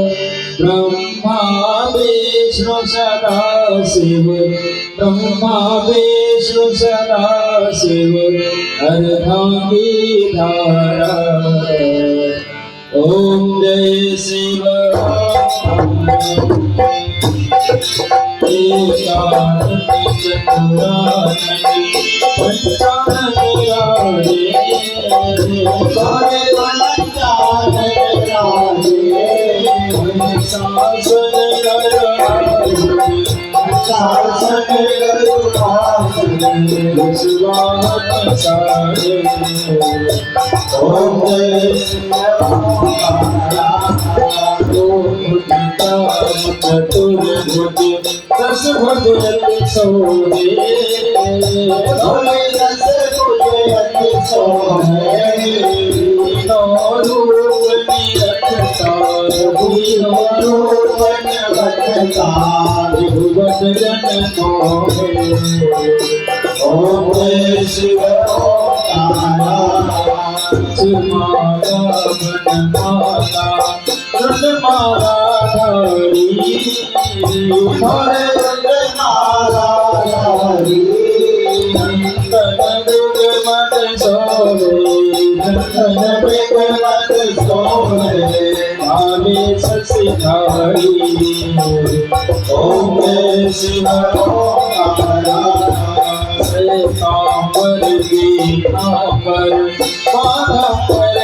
ब्रह्मा विष्णु सदा शिव, ब्रह्मा विष्णु सदा शिव, अर्धांगीधारा। ओम जय शिव एकादशी चतुराननी पंचाननी सारे शासन ओम जय चतुर्भुज दस भुज सोहे भुवत जन ओम जय शिव माला धारी हरे नारायणी नंदन दुर्ग मत सोहे नंदन दुर्ग मत सोहे आवे ससिधारी ओम जय शिव कांवर की कांवर माला पर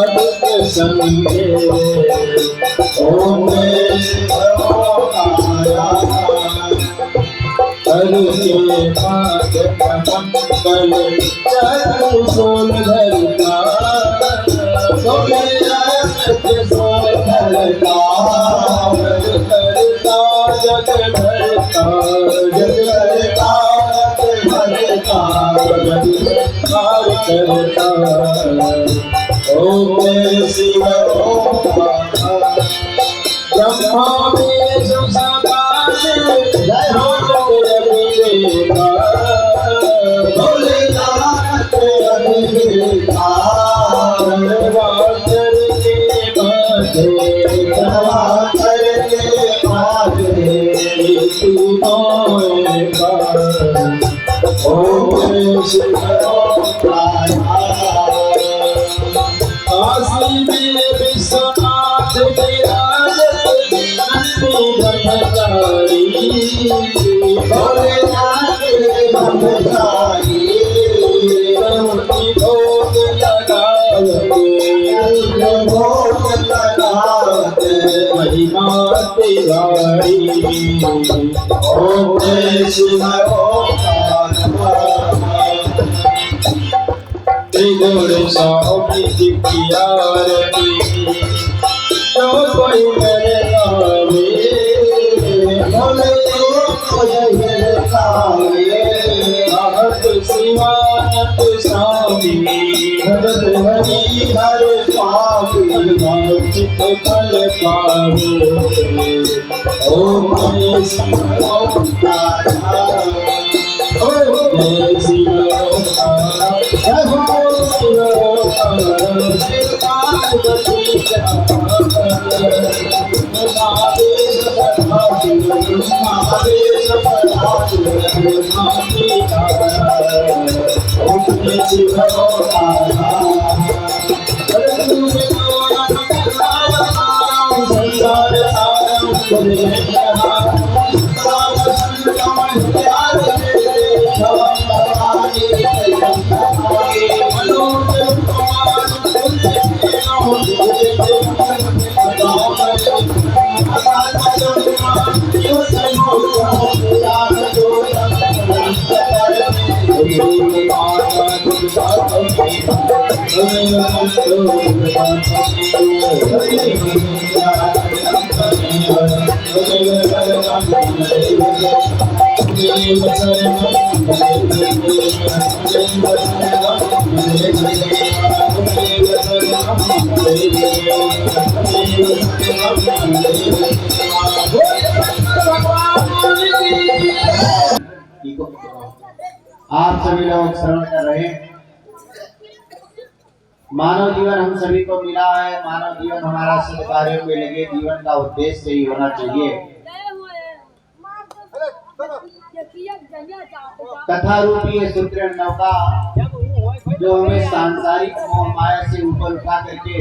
अंगे संगे ओम हर के पाद मंगल चरण सोल धरता सोले सोल धरता करता जग भरता जग भरता करता ओम शिव ब्रह्मा विष्णु सदा शिव भोलेनाथ अभिनेता वाचर के माथे तू ओम शिव काशी में विश्वनाथ विराजत नंदी ब्रह्मचारी भोलेनाथ ब्रह्मचारी प्रभु भोग लगावते महिमा तिवारी ओम जय शिव त्रिगुण स्वामी की आरती जो कोई मेरे नामे भोले आहत शिवानंद स्वामी भरत हरि हर स्वामी चित फल पावे ओम जय शिव ओम जय शिव Thank you. आप सभी लोग श्रवण कर रहे हैं। मानव जीवन हम सभी को मिला है। मानव जीवन हमारा शुभ कार्यों में लगे जीवन का उद्देश्य ही होना चाहिए। कथा रूपी ये सुदृढ़ नौका जो हमें सांसारिक मोह माया से ऊपर उठा करके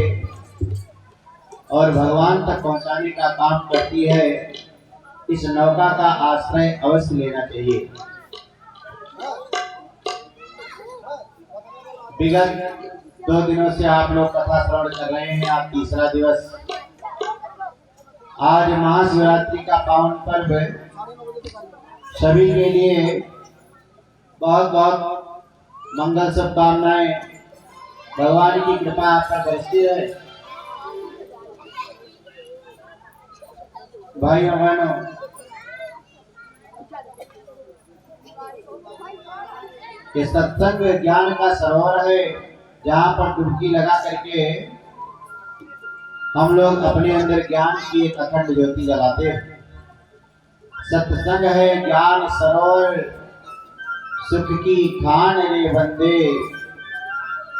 और भगवान तक पहुंचाने का काम करती है, इस नौका का आश्रय अवश्य लेना चाहिए। विगत 2 दिनों से आप लोग कथा श्रवण कर रहे हैं। आज तीसरा दिवस। आज महाशिवरात्रि का पावन पर्व सभी के लिए बहुत बहुत मंगल शुभकामनाएं। भगवान की कृपा आप पर बरसती रहे। भाइयों बहनों, ये सत्संग ज्ञान का सरोवर है, जहाँ पर डुबकी लगा करके हम लोग अपने अंदर ज्ञान की एक अखंड ज्योति जलाते हैं। सत्संग है ज्ञान सरोवर, सुख की खान रे बंदे,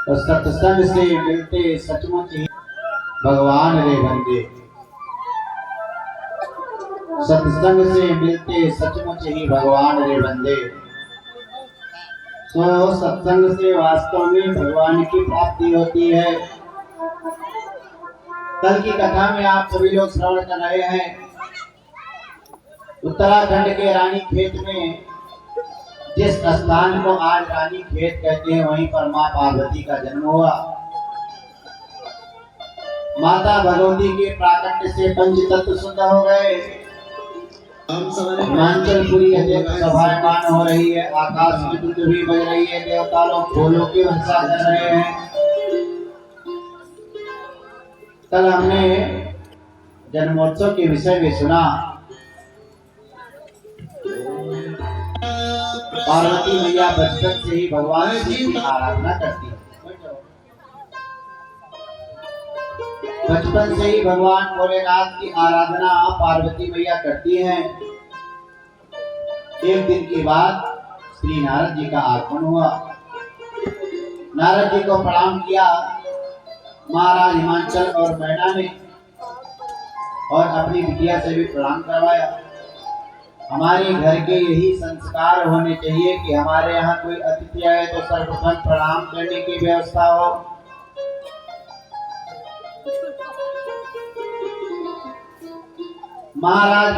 और सत्संग से मिलते सचमुच ही भगवान रे बंदे। सत्संग से मिलते सचमुच ही भगवान रे बंदे। तो सत्संग से वास्तव में भगवान की प्राप्ति होती है। कल की कथा में आप सभी लोग श्रवण कर रहे हैं। उत्तराखंड के रानी खेत में, जिस स्थान को आज रानी खेत कहते हैं, वहीं पर माँ पार्वती का जन्म हुआ। माता भगवती के प्राकट्य से पंच तत्व शुद्ध हो गए। हिमाचलपुरी सभायमान हो रही है। आकाश में दूध भी बज रही है। देवता लोग फूलों की वर्षा कर रहे हैं। कल हमने जन्मोत्सव के विषय में सुना। पार्वती मैया बचपन से ही भगवान शिव की आराधना करती है। बचपन से ही भगवान भोलेनाथ की आराधना पार्वती मैया करती हैं। एक दिन के बाद श्री नारद जी का आगमन हुआ। नारद जी को प्रणाम किया महाराज हिमाचल और मैना ने, और अपनी बिटिया से भी प्रणाम करवाया। हमारे घर के यही संस्कार होने चाहिए कि हमारे यहाँ कोई अतिथि आए तो सर्वप्रथम प्रणाम करने की व्यवस्था हो। महाराज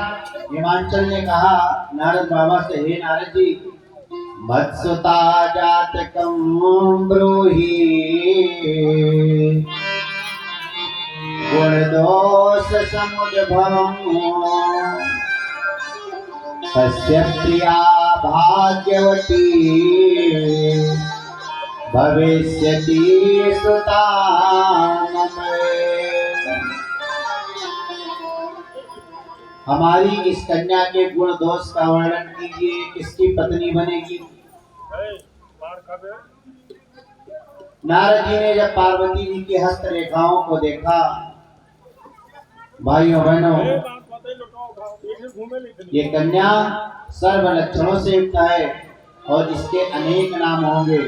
हिमाचल ने कहा नारद बाबा से, हे नारद जी, मत्सुता जातकं ब्रूहि, गुण दोष समुद्भवम्, तस्य प्रिया भाग्यवती, भविष्यति सुता मम। हमारी इस कन्या के गुण दोष का वर्णन कीजिए, किसकी पत्नी बनेगी। नारद जी ने जब पार्वती जी की हस्त रेखाओं को देखा, भाइयों बहनों, ये कन्या सर्व लक्षणों से युक्त है और इसके अनेक नाम होंगे।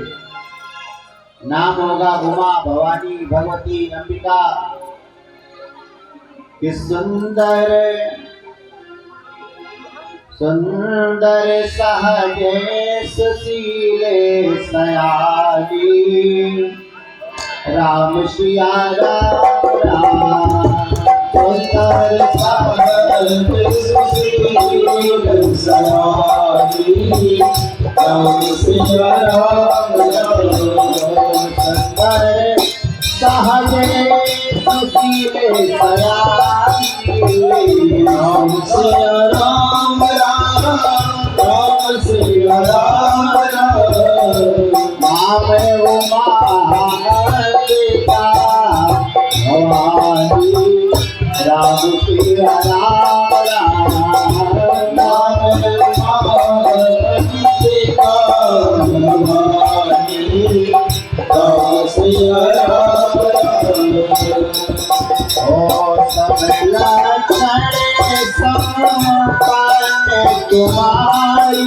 नाम होगा उमा, भवानी, भगवती, अंबिका। किस सुंदर सुंदर सहजे सुशीले सयाली, राम सिया राम राम। सुंदर सहजे सुशीले सयाली, राम सिया राम राम। सुंदर सहजे सुशीले सयाली, राम सिया राम राम, राम सिया राम राम। नाम उमा सीता भवानी, राम सिया राम राम। नाम उमा सीता भवानी, राम सिया राम राम। ओ सब लक्षण संपन्न, तुम्हारी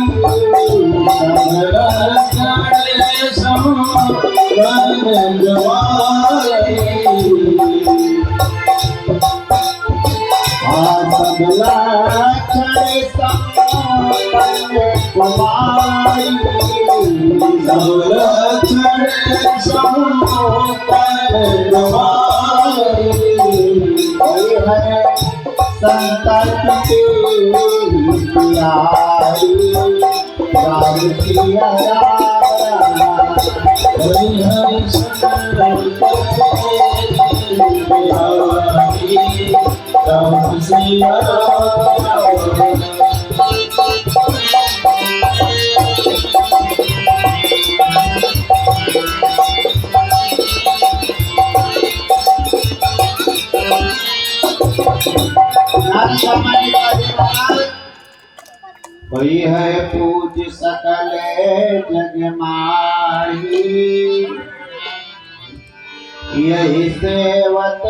कोई है पूज सकल जग माही, यही सेवत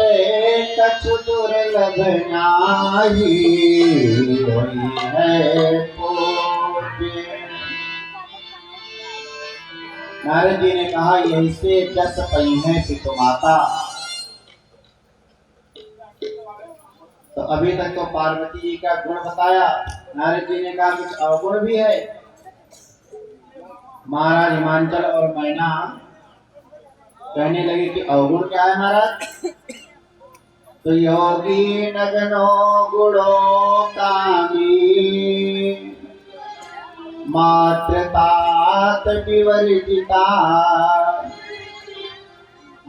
कछु दुर्लभ नाही। वही है पूज्य। नारद जी ने कहा यही से जस पई है पितु माता। तो अभी तक तो पार्वती जी का गुण बताया, नारद जी ने कहा कुछ अवगुण भी है। महाराज हिमांचल और मैना कहने लगे कि अवगुण क्या है महाराज? तो योगी नगनो गुणो कामी, मात्रतात विवर्जिता,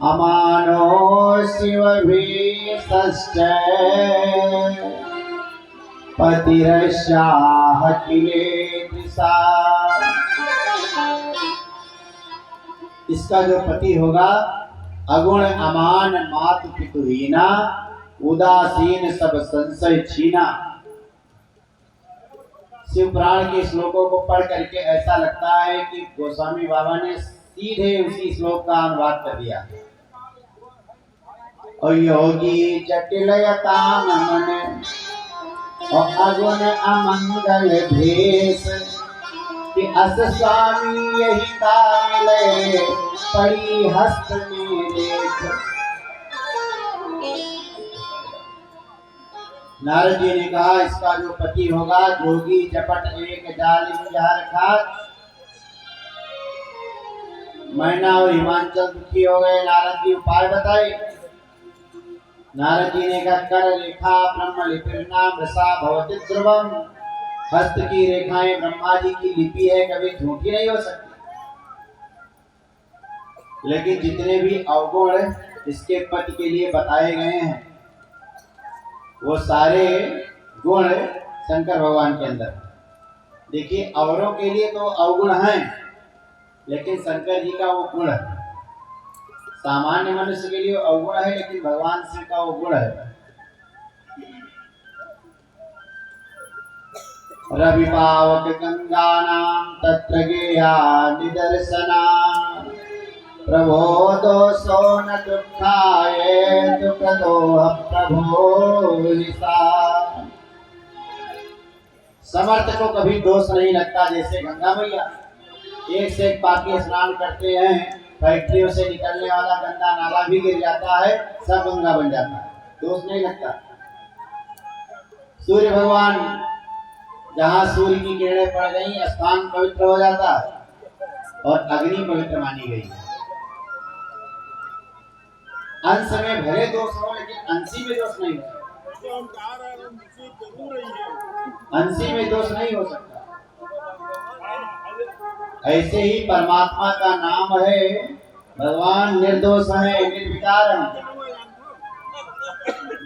अमानो शिव भी पतिरशाह किले दिशा। इसका जो पति होगा अगुण अमान मातु पितुहीना, उदासीन सब संशय छीना। शिव पुराण के श्लोकों को पढ़ करके ऐसा लगता है कि गोस्वामी बाबा ने सीधे उसी श्लोक का अनुवाद कर दिया। और योगी जटिलयता मन और अगुण अमंगल भेष, कि अस स्वामी यही का मिले पड़ी हस्त में देख। नारद जी ने कहा इसका जो पति होगा जोगी जपट एक जालिम जहर खात। मैना और हिमांचल दुखी हो गए। नारद जी उपाय बताए। नारद जी ने कहा कर रेखा ब्रह्म लिपिर्ना वृषा भवति ध्रुवम। हस्त की रेखाएं ब्रह्मा जी की लिपि है, कभी झूठी नहीं हो सकती। लेकिन जितने भी अवगुण इसके पति के लिए बताए गए हैं वो सारे गुण शंकर भगवान के अंदर। देखिए औरों के लिए तो अवगुण हैं, लेकिन शंकर जी का वो गुण है। सामान्य मनुष्य के लिए अवगुण है, लेकिन भगवान शिव का वो गुण है। रवि पावक गंगा नाम तत्र गेया निदर्शना। प्रभो दोषो न दुखाय दुख दोह प्रभो निशा। समर्थ को कभी दोष नहीं लगता। जैसे गंगा मैया एक से एक पापी स्नान करते हैं, फैक्ट्रियों से निकलने वाला गंदा नाला भी गिर जाता है, सब गंगा बन जाता है, दोष नहीं लगता। सूर्य भगवान जहाँ सूर्य की किरणें पड़ गई स्थान पवित्र हो जाता और अग्नि पवित्र मानी गई। अंश में भले दोष हो, लेकिन अंशी में दोष नहीं हो सकता। अंशी में दोष नहीं हो सकता। ऐसे ही परमात्मा का नाम है, भगवान निर्दोष है, निर्विकार है।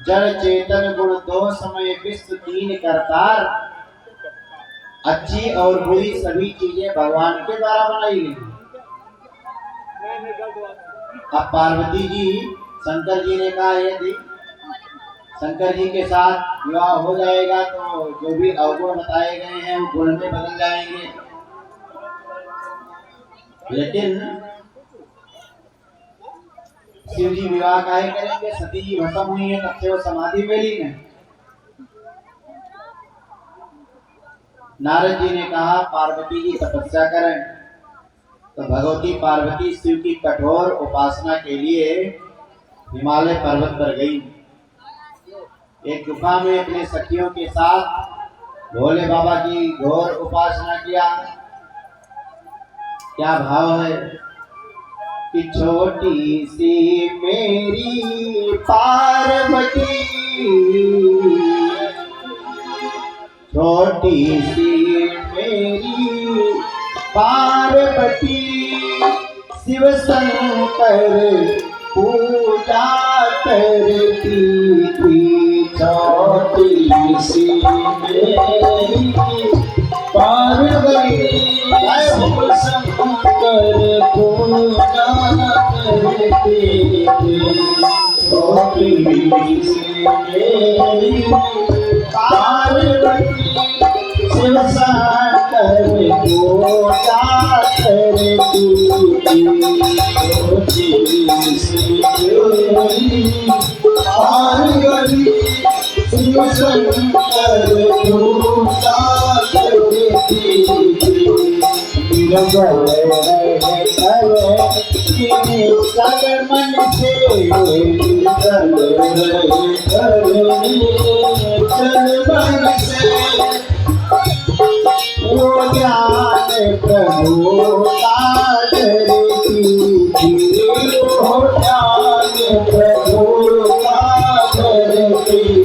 जड़ चेतन गुण दोष में विश्व तीन करतार। अच्छी और बुरी सभी चीजें भगवान के द्वारा बनाई गई। अब पार्वती जी शंकर जी ने कहा यदि शंकर जी के साथ विवाह हो जाएगा तो जो भी अवगुण बताए गए हैं वो गुण में बदल जाएंगे। लेकिन शिव जी विवाह काहे करेंगे? सती जी भस्म हुई है, तब से वो समाधि में लीन है। नारद जी ने कहा पार्वती की तपस्या करें। तो भगवती पार्वती शिव की कठोर उपासना के लिए हिमालय पर्वत पर गई। एक गुफा में अपने सखियों के साथ भोले बाबा की घोर उपासना किया। क्या भाव है कि छोटी सी मेरी पार्वती, छोटी सी मेरी पार्वती, शिव शंकर पूजा करती थी। छोटी सी मेरी पार्वती, शिव शंकर पूजा करती थी। छोटी सी मेरी पार्वती, शिव शंकर पूजा करती थी। छोटी सी मेरी पार्वती, शिव शंकर पूजा करती थी। सगर मन से चल मन से वो ज्ञान प्रभु करती थी। हो ज्ञान प्रभु करती थी।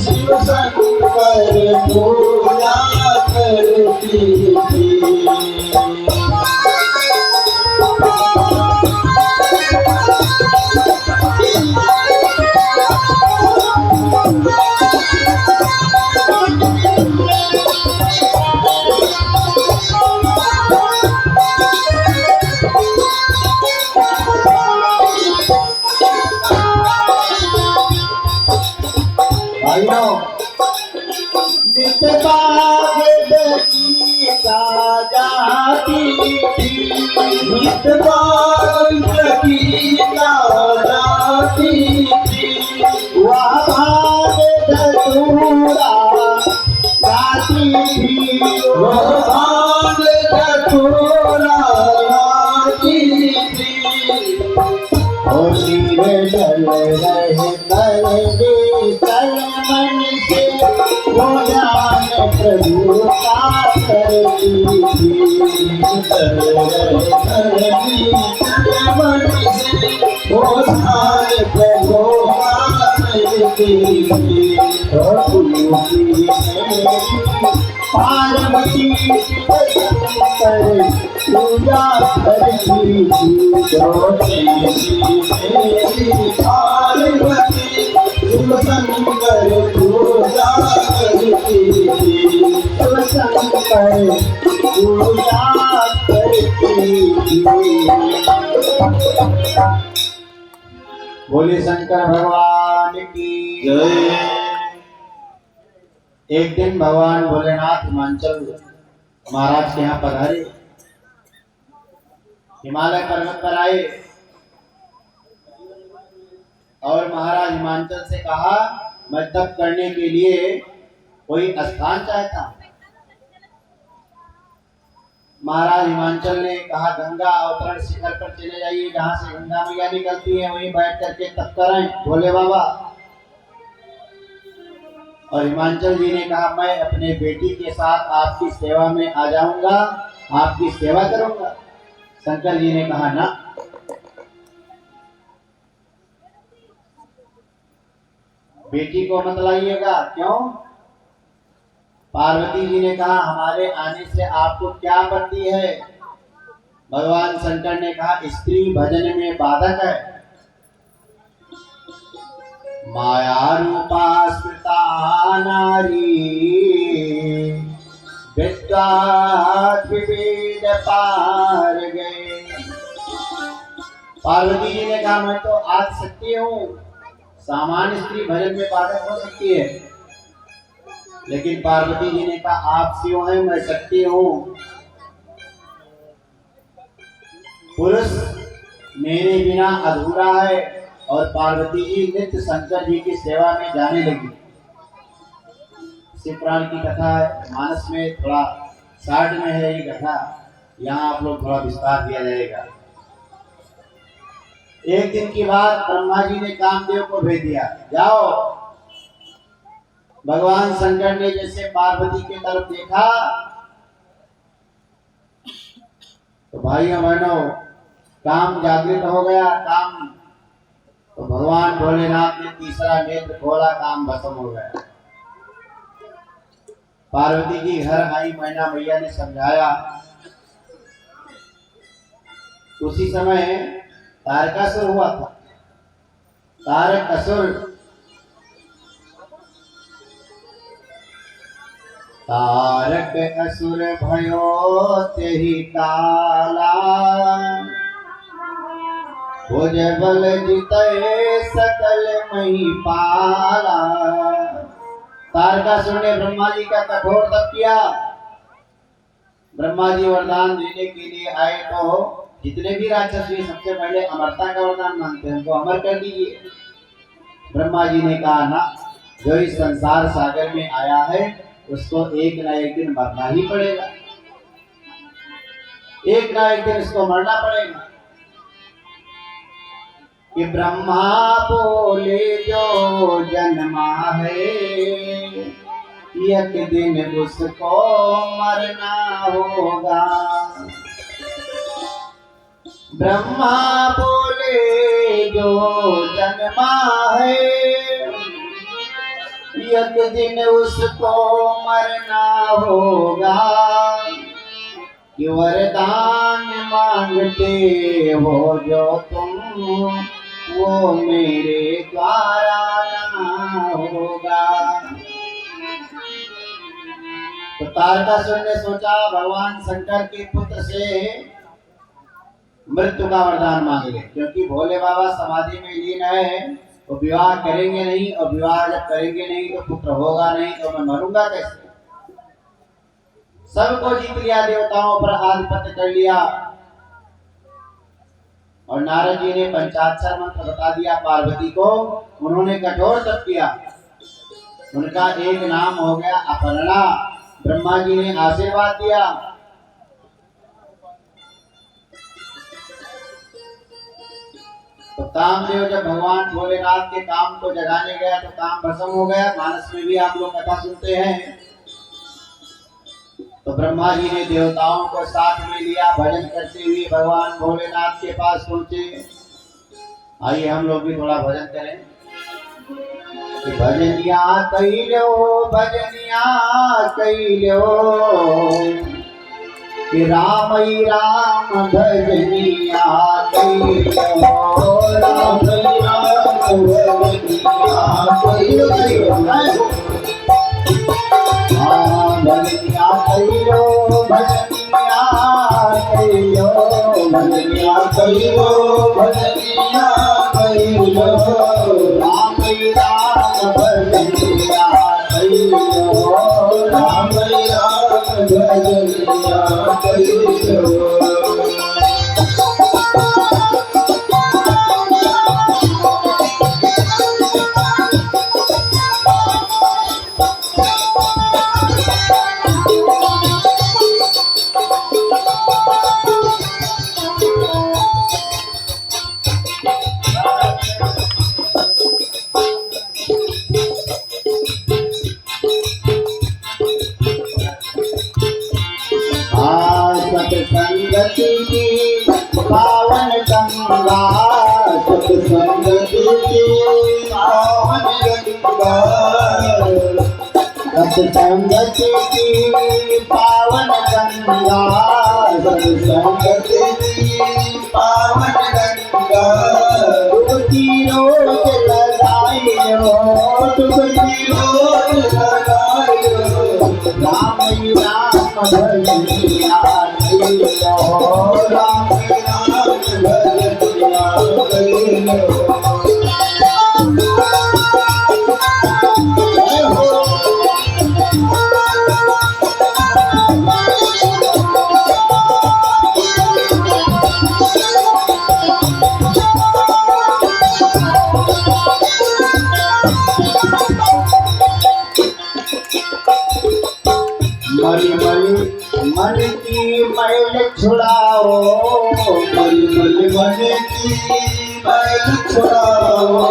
शिव शंकर पूजा करती थी। पार पार्वती शिव शंकर पूजा करती थी। जोते मेरी पार्वती शिव शंकर पूजा करती थी। शिव शंकर पूजा करती थी। बोले शंकर भगवान की जय। एक दिन भगवान भोलेनाथ हिमाचल महाराज के यहाँ पधारे, हिमालय पर्वत पर आए और महाराज हिमाचल से कहा मैं तप करने के लिए कोई स्थान चाहता हूं। महाराज हिमाचल ने कहा गंगा अवतरण शिखर पर चले जाइए, जहां से गंगा मैया निकलती है वहीं बैठ करके तप करें भोले बाबा। और हिमाचल जी ने कहा मैं अपने बेटी के साथ आपकी सेवा में आ जाऊंगा, आपकी सेवा करूंगा। शंकर जी ने कहा ना, बेटी को मत लाइएगा। क्यों? पार्वती जी ने कहा हमारे आने से आपको क्या आपत्ति है? भगवान शंकर ने कहा स्त्री भजन में बाधक है। माया रूपा स्मृता नारी विद्या विवेद पार गए। पार्वती जी ने कहा मैं तो आज सकती हूँ, सामान्य स्त्री भजन में बाधक हो सकती है, लेकिन पार्वती जी ने कहा आप शिव हैं, मैं शक्ति हूँ। पुरुष मेरे बिना अधूरा है। और पार्वती जी नित्य शंकर जी की सेवा में जाने लगी। शिव पुराण की कथा है, मानस में थोड़ा शार्ट में है ये कथा, यहाँ आप लोग थोड़ा विस्तार दिया जाएगा। एक दिन की बात, ब्रह्मा जी ने कामदेव को भेज दिया, जाओ। भगवान शंकर ने जैसे पार्वती की तरफ देखा तो भाइयों बहनों काम जागृत हो गया। काम तो भगवान भोलेनाथ ने तीसरा नेत्र खोला, काम भस्म हो गया। पार्वती जी घर आई, मैना मैया ने समझाया। उसी समय तारकासुर हुआ था। तारकासुर तारक असुर भयो तेहि काला, भुज बल जितै सकल महिपाला। तारकासुर ने ब्रह्मा जी का कठोर तप किया। ब्रह्मा जी वरदान देने के लिए आए तो जितने भी राक्षस हुए सबसे पहले अमरता का वरदान मांगते हैं, उनको अमर कर दीजिए। ब्रह्मा जी ने कहा ना, जो इस संसार सागर में आया है उसको एक ना एक दिन मरना ही पड़ेगा, एक ना एक दिन इसको मरना पड़ेगा। कि ब्रह्मा बोले जो जन्मा है, एक दिन उसको मरना होगा। ब्रह्मा बोले जो जन्मा है, एक दिन उसको मरना होगा। कि वरदान मांगते हो जो तुम, वो मेरे द्वारा ना होगा। तो तारकासुर ने सोचा भगवान शंकर के पुत्र से मृत्यु का वरदान मांगे, क्योंकि भोले बाबा समाधि में लीन है, वो विवाह करेंगे नहीं, और विवाह जब करेंगे नहीं तो पुत्र होगा नहीं, तो मैं मरूंगा कैसे। सबको जीत लिया, देवताओं पर आधिपत्य कर लिया। और नारद जी ने पंचाक्षर मंत्र बता दिया पार्वती को। उन्होंने कठोर तप किया, उनका एक नाम हो गया अपर्णा। ब्रह्मा जी ने आशीर्वाद दिया। तो कामदेव जब भगवान भोलेनाथ के काम को जगाने गया तो काम भस्म हो गया। मानस में भी आप लोग कथा सुनते हैं। तो ब्रह्मा जी ने देवताओं को साथ में लिया, भजन करते हुए भगवान भोलेनाथ के पास पहुंचे। आइए हम लोग भी थोड़ा भजन करें। कि भजनिया कैलो कि राम ही राम भजनिया कैलो राम भजनिया भजनिया कैलो भजनिया राम ही राम भजनिया राम भजनिया सत्संगति की पावन गंगा सत्संगति की पावन गंगा सत्संगति की पावन गंगा सत्संगति की पावन गंगा डुबकी रोज लगाइयो डुबकी रोज लगाइयो राम ही राम भजनिया कैलो राम भजनिया कैलो मलि मलि मन की मैल छुड़ाओ मलि मलि मन की मैल छुड़ाओ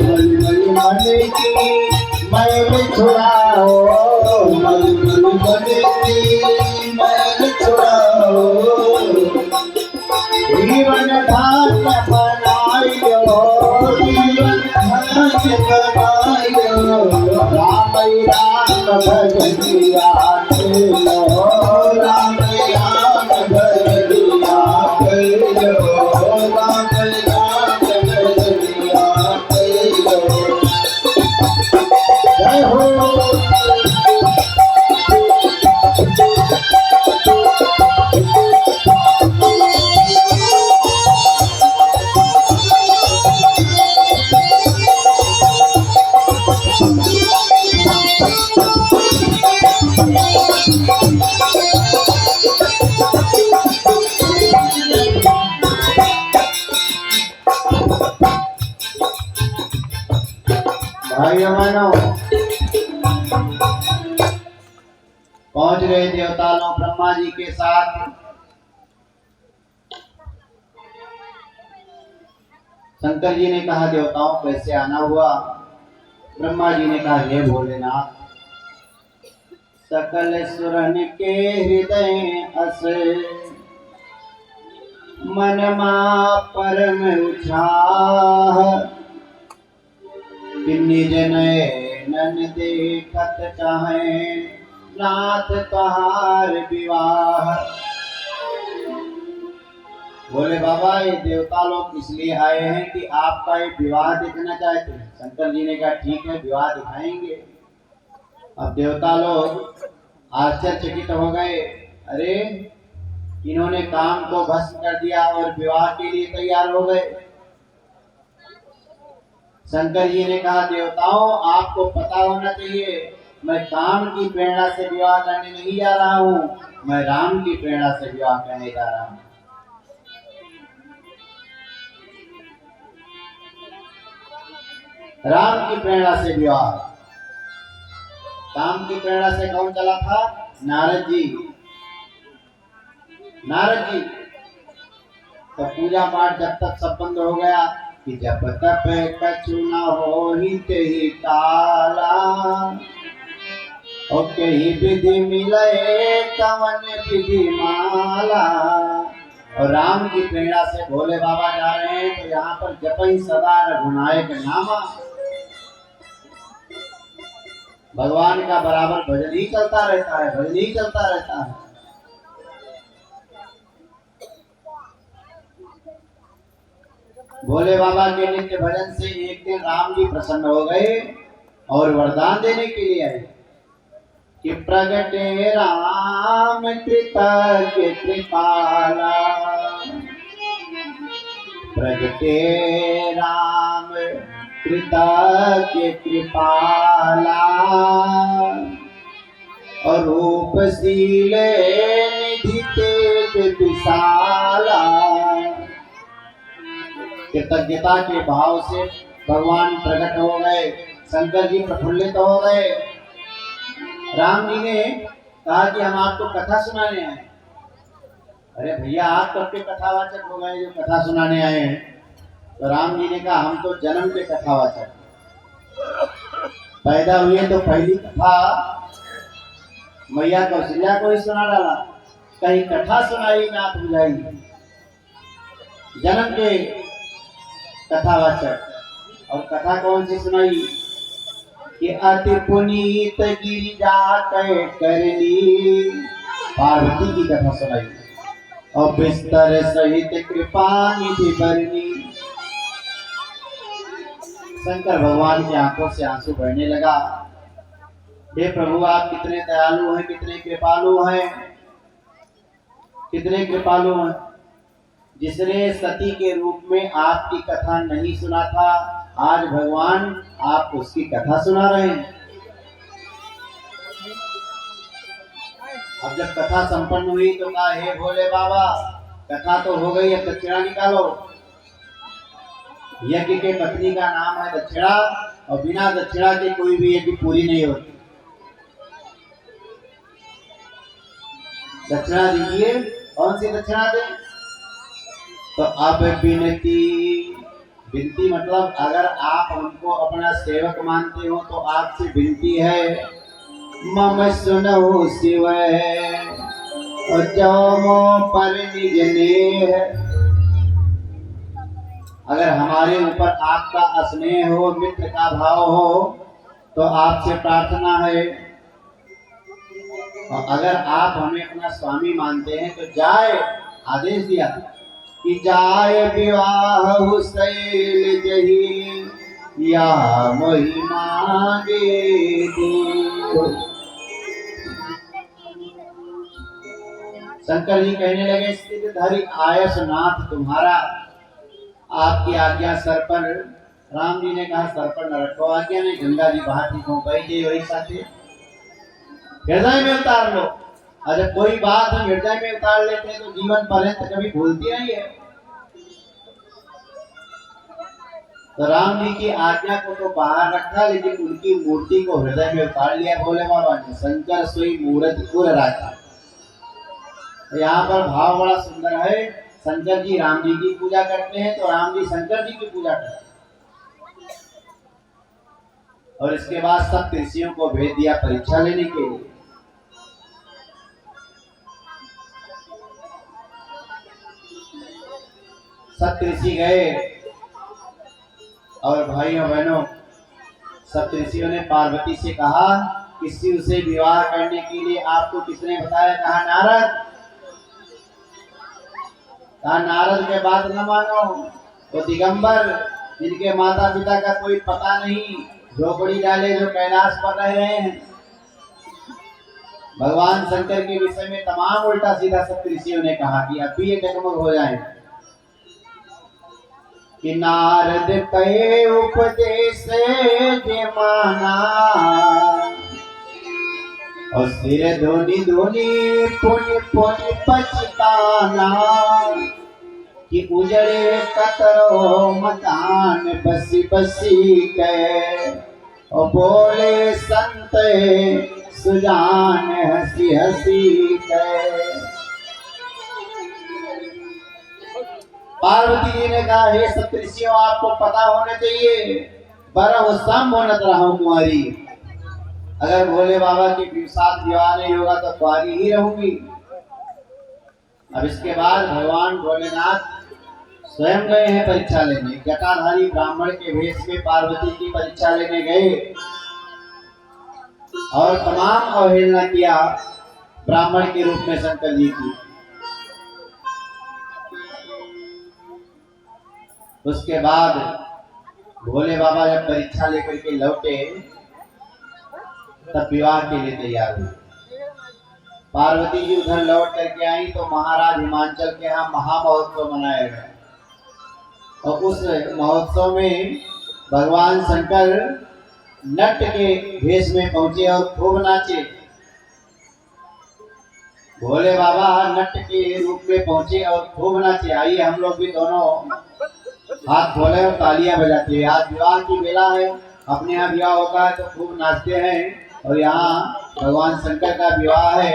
मलि मलि मन की मैल छुड़ाओ मलि मलि मन की मैल छुड़ाओ जीवन धान्य बनाइयो जीवन धन्य बनाइयो राम ही राम भजनिया कैलो राम भजनिया कैलो राम भजनिया कैलो जय हो भाइयों बहनों, पहुंच गए देवता लोग ब्रह्मा जी के साथ। शंकर जी ने कहा देवताओं कैसे आना हुआ? ब्रह्मा जी ने कहा हे भोलेनाथ, सकल सुरन के हृदय अस मन मा परम उछाह निज नयन देखत चाहे नाथ तहार विवाह। बोले बाबा ये देवता लोग इसलिए आए हैं कि आपका ये विवाह देखना चाहते हैं। शंकर जी ने कहा ठीक है विवाह दिखाएंगे। अब देवता लोग आश्चर्यचकित हो गए, अरे इन्होंने काम को भस्म कर दिया और विवाह के लिए तैयार हो गए। शंकर जी ने कहा देवताओं आपको पता होना चाहिए, मैं काम की प्रेरणा से विवाह करने नहीं जा रहा हूँ, मैं राम की प्रेरणा से विवाह करने जा रहा हूँ। राम की प्रेरणा से विवाह। काम की प्रेरणा से कौन चला था? नारद जी। तो पूजा पाठ जब तक सब बंद हो गया कि जब तक कछु न हो ही काला और कहीं विधि मिले कवन विधि माला। और राम की प्रेरणा से भोले बाबा जा रहे हैं तो यहाँ पर जप ही सदा रघुनायक नामा। भगवान का बराबर भजन ही चलता रहता है, भजन ही चलता रहता है। भोले बाबा के नित्य भजन से एक दिन राम जी प्रसन्न हो गए और वरदान देने के लिए आए कि प्रगटे राम कृतज्ञ कृपाला, प्रगटे राम कृतज्ञ कृपाला, और रूपशील निधि तेज विशाला। कृतज्ञता के भाव से भगवान प्रकट हो गए, शंकर जी प्रफुल्लित हो गए। राम जी ने कहा कि हम आपको कथा सुनाने आए। अरे भैया, आप कब के कथावाचक हो गए जो कथा सुनाने आए हैं? तो राम जी ने कहा हम तो जन्म के कथावाचक, पैदा हुए तो पहली कथा मैया कौशल्या को ही सुना डाला, कहीं कथा सुनाई नाथ बुझाई। जन्म के कथावाचक। और कथा कौन सी सुनाई कि अति पुनीत गिरिजा कह करनी, पार्वती की कथा सुनाई। और बिस्तर सहित कृपा निधि भरनी। शंकर भगवान की आंखों से आंसू बहने लगा। हे प्रभु, आप कितने दयालु हैं, कितने कृपालु हैं, कितने कृपालु हैं। जिसने सती के रूप में आपकी कथा नहीं सुना था, आज भगवान आप उसकी कथा सुना रहे हैं। अब जब कथा संपन्न हुई तो कहा, हे भोले बाबा, कथा तो हो गई, अब दक्षिणा निकालो। यज्ञ के पत्नी का नाम है दक्षिणा, और बिना दक्षिणा के कोई भी यज्ञ पूरी नहीं होती। दक्षिणा दीजिए। कौन सी दक्षिणा दें? तो अब विनती मतलब अगर आप हमको अपना सेवक मानते हो तो आपसे विनती है, मम सुनो शिव और जमो पर निज नेह। अगर हमारे ऊपर आपका स्नेह हो, मित्र का भाव हो, तो आपसे प्रार्थना है। और अगर आप हमें अपना स्वामी मानते हैं तो जाए, आदेश दिया कि जाय विवाह शैल जही या महिमा शंकर जी कहने लगे, स्थितधारी आयस नाथ तुम्हारा, आपकी आज्ञा सर पर। राम जी ने कहा, सर पर न रखो आज्ञा, नहीं गंगा जी बहाती को गई वही साथी हृदय में उतार लो। अगर कोई बात हम हृदय में उतार लेते हैं तो जीवन पर्यंत कभी भूलती नहीं है। तो राम जी की आज्ञा को तो बाहर रखा, लेकिन उनकी मूर्ति को हृदय में उतार लिया भोले बाबा ने। शंकर सोई मूर्ति पुर राखा। यहाँ पर भाव बड़ा सुंदर है। शंकर जी राम जी की पूजा करते हैं तो राम जी शंकर जी की पूजा करते हैं। और इसके बाद सब ऋषियों को भेज दिया परीक्षा लेने के लिए। सब ऋषि गए और भाइयों बहनों, सब ऋषियों ने पार्वती से कहा कि शिव से विवाह करने के लिए आपको किसने बताया? कहा नारद। कहा नारद के बात न मानो, तो दिगंबर जिनके माता पिता का कोई पता नहीं, झोपड़ी डाले जो कैलाश पर रह रहे हैं। भगवान शंकर के विषय में तमाम उल्टा सीधा सब ऋषियों ने कहा कि अब भी ये डगमग हो जाए। कि नारद कहे उपदेश जे माना, और सिर धोनी धोनी पुण्य पुण्य पछताना। कि उजड़े कतरो मकान बसी बसी के, और बोले संत सुजान हंसी हंसी के। पार्वती जी ने कहा, हे सप्तऋषियों, आपको पता होना चाहिए, बरह संभोनत रहूं कुंवारी। अगर भोले बाबा के साथ विवाह नहीं होगा तो कुंवारी ही रहूंगी। अब इसके बाद भगवान भोलेनाथ स्वयं गए हैं परीक्षा लेने। जटाधारी ब्राह्मण के वेश में पार्वती की परीक्षा लेने गए। और तमाम अवहेलना किया ब्राह्मण के रूप में शंकर जी की। उसके बाद भोले बाबा जब परीक्षा लेकर के लौटे तब विवाह के लिए तैयार हुए। पार्वती जी उधर लौट करके आई तो महाराज हिमांचल के यहाँ महामहोत्सव मनाया गया और उस महोत्सव में भगवान शंकर नट के भेष में पहुंचे और खूब नाचे। भोले बाबा नट के रूप में पहुंचे और खूब नाचे। आइए हम लोग भी दोनों हाथ धोले और तालियां बजाते हैं। आज विवाह की बेला है, अपने यहाँ विवाह होता है तो खूब नाचते हैं और यहाँ भगवान शंकर का विवाह है।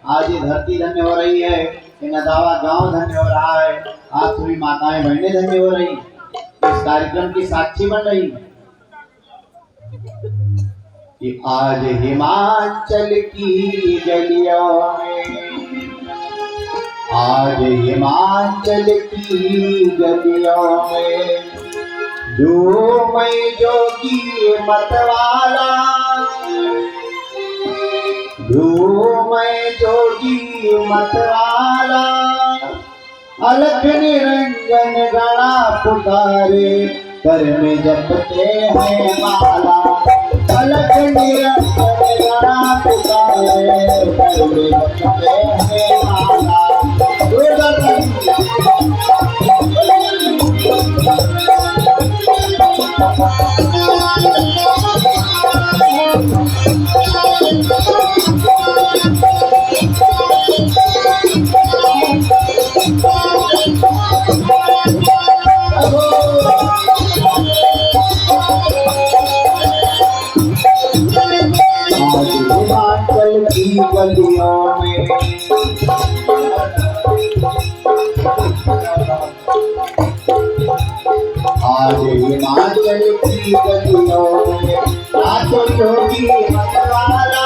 आज ये धरती धन्य हो रही है, ये नदावा गांव धन्य हो रहा है, आज सभी माताएं बहनें धन्य हो रही, इस कार्यक्रम की साक्षी बन रही कि आज हिमाचल की गलियों में, आज हिमाचल की गलियों में जो मैं जोगी मतवाला, जो मैं जोगी मतवाला, अलख निरंजन गणा पुकारे कर में जपते हैं माला। अलख निरंजन गणा पुकारे कर में जपते हैं माला। हिमाचल की गलियों में, आज हिमाचल की गलियों में नाचो जोगी मतवाला,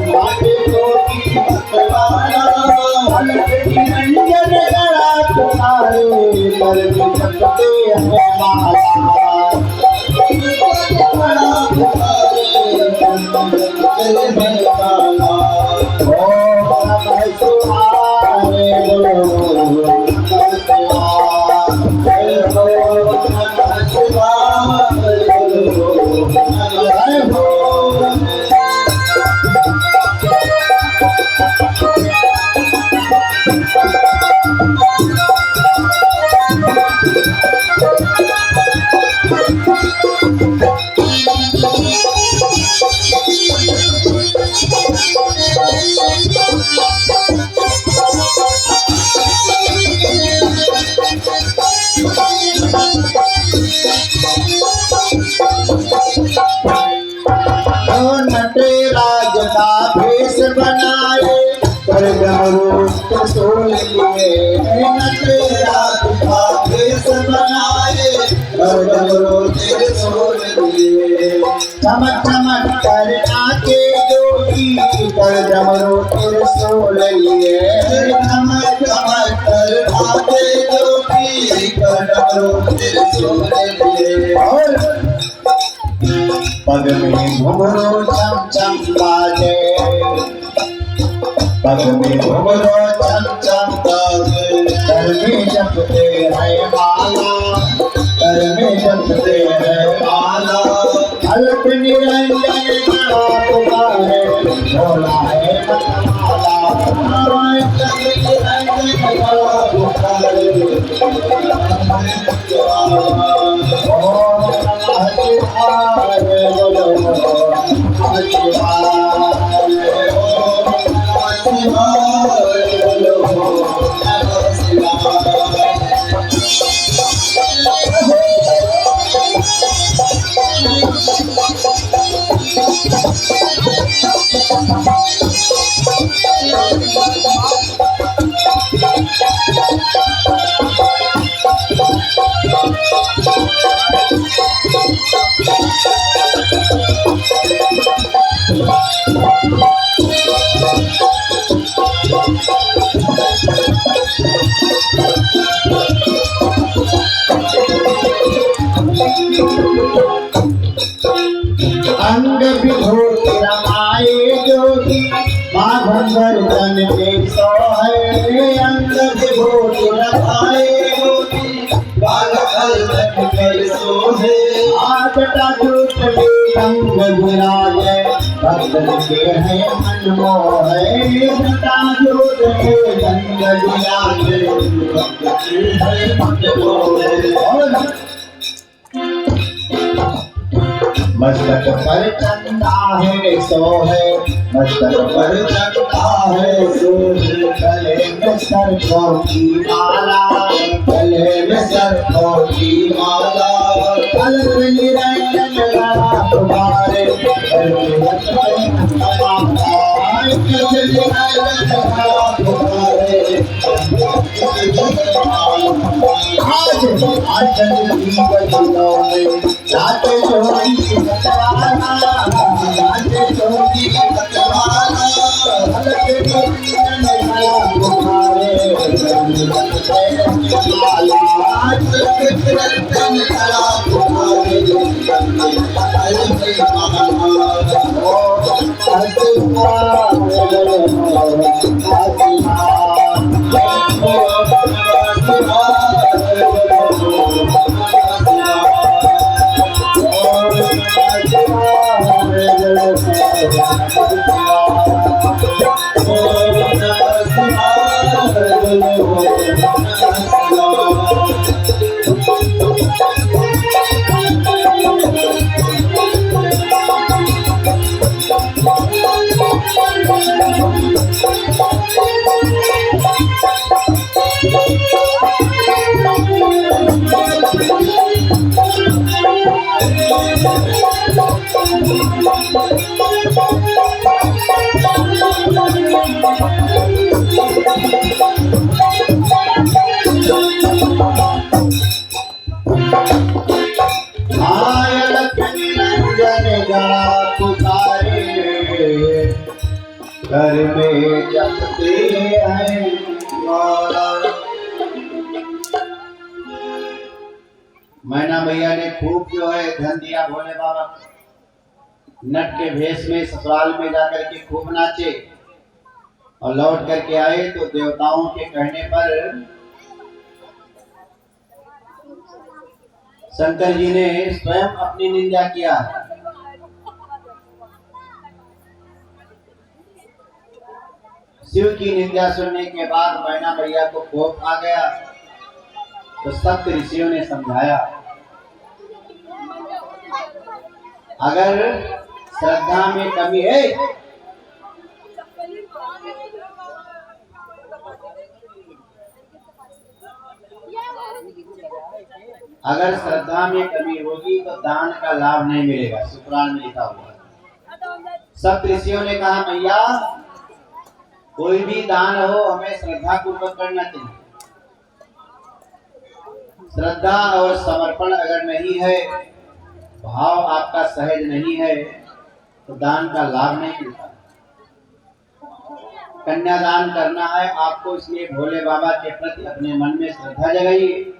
नाचो जोगी मतवाला, अलख निरंजन गणा पुकारे कर में जपते हैं माला। नटराज का भेष बनाए पर डमरू सोल लिए, नटराज का भेष बनाए पर डमरू सोल लिए, चमक चमक कर नाचे जोगी पर डमरू सोल लिए, चमक चमक कर नाचे जोगी पर डमरू सोल लिए। और पग में घुंघरू चम चम बाजे, पग में घुंघरू चम चम बाजे, कर में जपते हैं माला, कर में जपते हैं माला। अलख निरंजन गणा पुकारे भोला है मतवाला, अलख निरंजन गणा पुकारे Wow. मोहे जटा जूट में रंग विराजे भक्तन के है मन मोहे जटा जूट में रंग विराजे भक्त के है मन मोहे मस्तक पर चंदा है सो है मस्तक पर चंदा है सो है गले में सरसों की माला गले में सरसों की माला पलक निरंजन लगा तुम्हारे आज की बजनों में जाते चोरी बतवाना जाते चोरी बतवाना भलक निरंजन लगा तुम्हारे घर में जपते हैं माला। मैना भैया ने खूब जो है धन दिया भोले बाबा। नट के भेष में ससुराल में जाकर के खूब नाचे और लौट करके आए तो देवताओं के कहने पर शंकर जी ने स्वयं अपनी निंदा किया। शिव की निंदा सुनने के बाद मैना भैया को कोप आ गया तो सप्त ऋषियों ने समझाया, अगर श्रद्धा में कमी है अगर श्रद्धा में कमी होगी तो दान का लाभ नहीं मिलेगा। सुपुराण में लिखा हुआ। सप्त ऋषियों ने कहा, मैया कोई भी दान हो हमें श्रद्धा पूर्वक करना चाहिए। श्रद्धा और समर्पण अगर नहीं है, भाव आपका सहज नहीं है तो दान का लाभ नहीं मिलता। कन्यादान करना है आपको, इसलिए भोले बाबा के प्रति अपने मन में श्रद्धा जगाइए।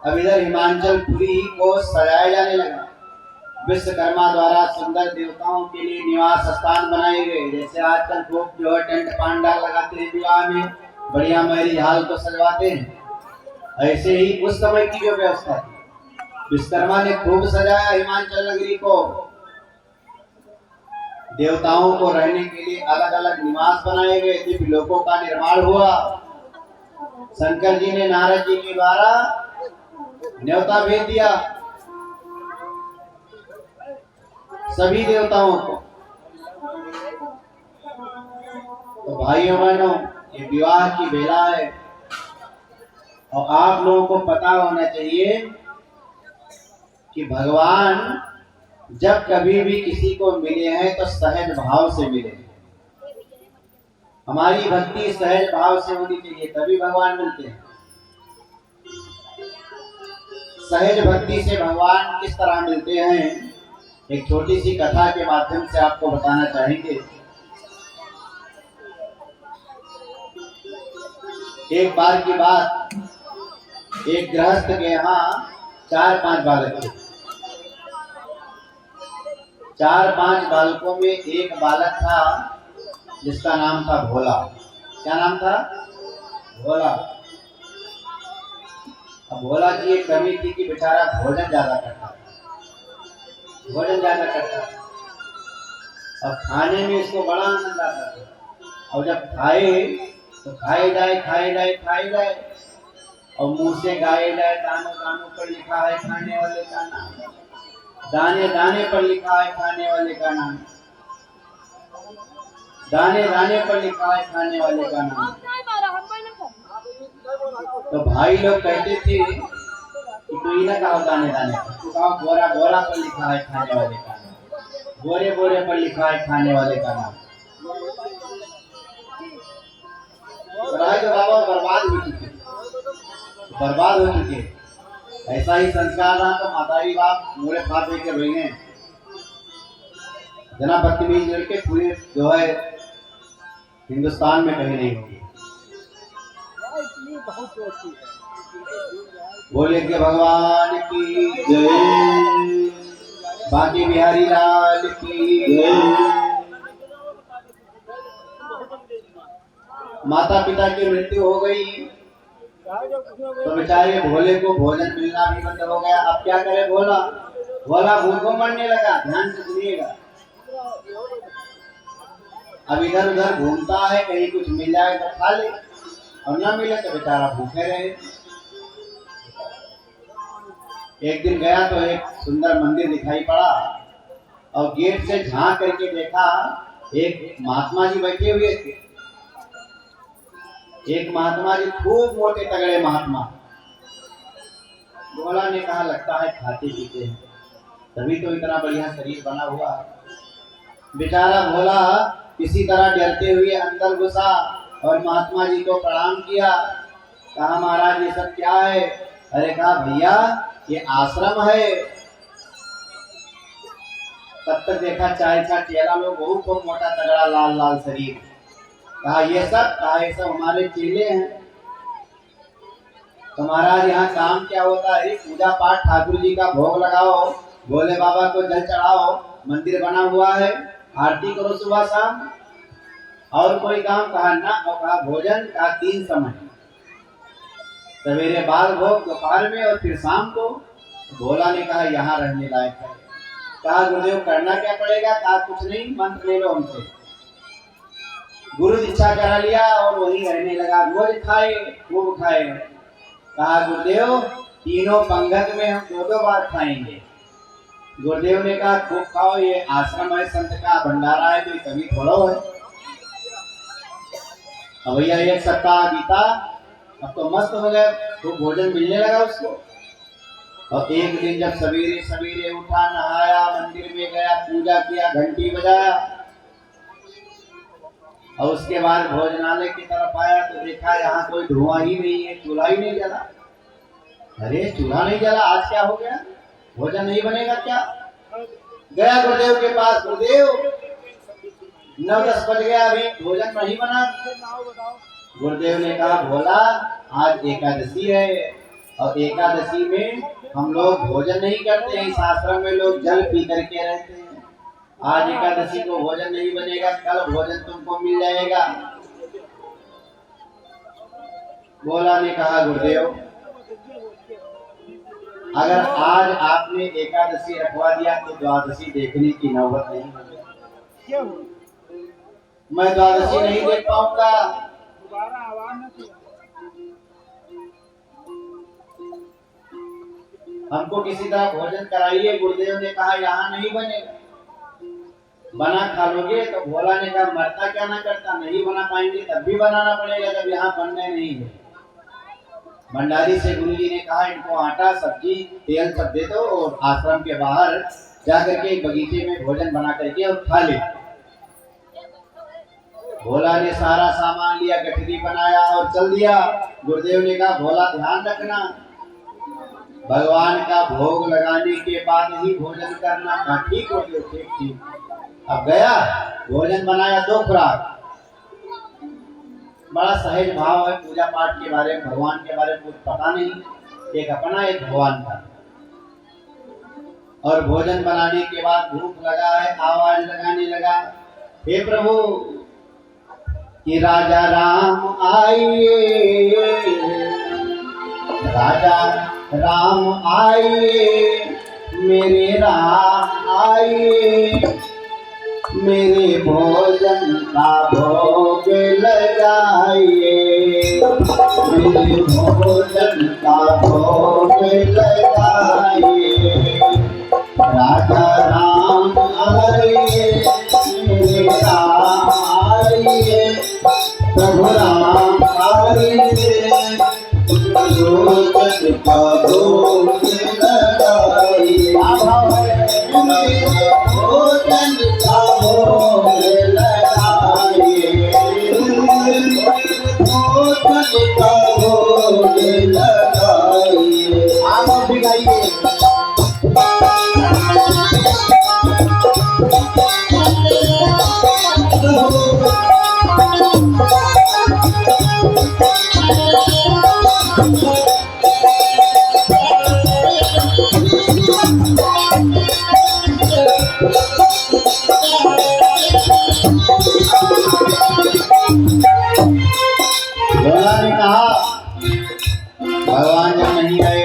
अब इधर हिमाचल पुरी को सजाया जाने लगा। विश्वकर्मा द्वारा सुंदर देवताओं के लिए निवास स्थान बनाए गए। जैसे आजकल लोग जो है टेंट पांडाल लगाते हैं विवाह में, बढ़िया मैरिज हॉल को सजवाते हैं, ऐसे ही उस समय की जो व्यवस्था थी विश्वकर्मा ने खूब सजाया हिमाचल नगरी को। देवताओं को रहने के लिए अलग अलग निवास बनाए गए, दिव्य लोकों का निर्माण हुआ। शंकर जी ने नारद जी के द्वारा न्योता भेज दिया सभी देवताओं को। तो भाइयों बहनों, ये विवाह की बेला है और आप लोगों को पता होना चाहिए कि भगवान जब कभी भी किसी को मिले हैं तो सहज भाव से मिले। हमारी भक्ति सहज भाव से होनी चाहिए, तभी भगवान मिलते हैं। सहज भक्ति से भगवान किस तरह मिलते हैं, एक छोटी सी कथा के माध्यम से आपको बताना चाहेंगे। एक बार की बात, एक गृहस्थ के यहाँ 4-5 बालक थे। 4-5 बालकों में एक बालक था जिसका नाम था भोला। क्या नाम था? भोला। अब भोला की एक कमी थी कि बेचारा भोजन ज्यादा करता था, भोजन ज्यादा करता था और खाने में इसको बड़ा आनंद आता था। और जब खाए तो खाए जाए और मुंह से गाए जाए। दानों दानों पर लिखा है खाने वाले का नाम, दाने दाने पर लिखा है खाने वाले का नाम, दाने दाने पर लिखा है खाने वाले का नाम। तो भाई लोग कहते थे कि तू ही ना कहो दाने दाने पर, तू कहो गोरा गोरा पर लिखा है खाने वाले का नाम, गोरे गोरे पर लिखा है खाने वाले का नाम। तो बाबा बर्बाद हो चुके। ऐसा ही संस्कार रहा तो माताजी बाप मोरे फाट लेकर रहेंगे। जना बदतमीज लड़के पूरे जो है हिंदुस्तान में कहीं नहीं होगी। बोले के भगवान की जय, बांके बिहारी लाल की जय। माता पिता की मृत्यु हो गई तो बेचारे भोले को भोजन मिलना भी बंद हो गया। अब क्या करे भोला? भोला भूखों मरने लगा। ध्यान से सुनिएगा। अब इधर उधर घूमता है, कहीं कुछ मिल जाए तो खा ले और न मिले तो बेचारा भूखे रहे। एक दिन गया तो एक सुंदर मंदिर दिखाई पड़ा और गेट से झांक करके देखा एक महात्मा जी बैठे हुए थे। एक महात्मा जी, खूब मोटे तगड़े महात्मा। भोला ने कहा लगता है खाते पीते हैं, तभी तो इतना बढ़िया शरीर बना हुआ है। बेचारा भोला किसी तरह डरते हुए अंदर घुसा और महात्मा जी को प्रणाम किया। कहा महाराज ये सब क्या है? अरे कहा भैया ये आश्रम है। तब तक देखा चाय का चेहरा लोग बहुत मोटा तगड़ा लाल लाल शरीर। कहा ये सब हमारे चेले हैं। तो महाराज यहाँ काम क्या होता है? पूजा पाठ, ठाकुर जी का भोग लगाओ, भोले बाबा को जल चढ़ाओ, मंदिर बना हुआ है, आरती करो सुबह शाम। और कोई काम? कहा ना। और कहा भोजन? कहा 3 समय, सवेरे बाद भोग, दोपहर में और फिर शाम को। भोला ने कहा यहाँ रहने लायक है। कहा गुरुदेव करना क्या पड़ेगा? कहा कुछ नहीं, मंत्र ले लो हमसे। गुरु दीक्षा करा लिया और वहीं रहने लगा। रोज खाए खूब खाए। कहा गुरुदेव तीनों पंगत में हम 2-2 बार खाएंगे। गुरुदेव ने कहा खूब खाओ, ये आश्रम है, संत का भंडारा है, कोई कभी थोड़ा है। अब भैया 1 सप्ताह बीता, अब तो मस्त हो गया, खूब भोजन मिलने लगा उसको। और एक दिन जब सवेरे सवेरे उठा, नहाया, मंदिर में गया, पूजा किया, घंटी बजाया और उसके बाद भोजनालय की तरफ आया तो देखा यहाँ कोई धुआं ही नहीं है, चूल्हा ही नहीं जला। अरे चूल्हा नहीं जला, आज क्या हो गया? भोजन नहीं बनेगा क्या? गया गुरुदेव के पास। गुरुदेव 9-10 बज गया, अभी भोजन नहीं बना। गुरुदेव ने कहा भोला आज एकादशी है और एकादशी में हम लोग भोजन नहीं करते हैं। इस आश्रम में लोग जल पी करके रहते हैं। आज एकादशी को भोजन नहीं बनेगा, कल भोजन तुमको मिल जाएगा। भोला ने कहा गुरुदेव अगर आज आपने एकादशी रखवा दिया तो द्वादशी देखने की नौबत नहीं होगी। मैं द्वादशी नहीं देख पाऊंगा। हमको किसी तरह भोजन कराइए। गुरुदेव ने कहा यहाँ नहीं बनेगा, बना खा लोगे। तो भोला ने कहा मरता क्या ना करता, नहीं बना पाएंगे तब भी बनाना पड़ेगा जब यहाँ बनने नहीं है। भंडारी से गुरुजी ने कहा इनको आटा, सब्जी, तेल सब दे दो और आश्रम के बाहर जाकर के एक बगीचे में भोजन बना करके और खा ले। भोला ने सारा सामान लिया, गठरी बनाया और चल दिया। गुरुदेव ने कहा भोला ध्यान रखना, भगवान का भोग लगाने के बाद ही भोजन करना। कहा ठीक हो गया, ठीक। अब गया, भोजन बनाया 2 खुराक। बड़ा सहज भाव है, पूजा पाठ के बारे में, भगवान के बारे में कुछ पता नहीं, एक अपना एक भगवान का। और भोजन बनाने के बाद भूख लगा है, आवाज लगाने लगा, हे प्रभु कि राजा राम आइए, राजा राम आइए, मेरे राम आइए, मेरे भोजन का भोग लगाइए, मेरे भोजन का भोग लगाइए। राजा राम आइए, मेरे राम आइए, प्रभु राम आइए, भोजन का भोग लगाइए। भोजन का भोग लगाइए, भोजन का भोग लगाइए। आप भी गाइए। भगवान जब नहीं गए,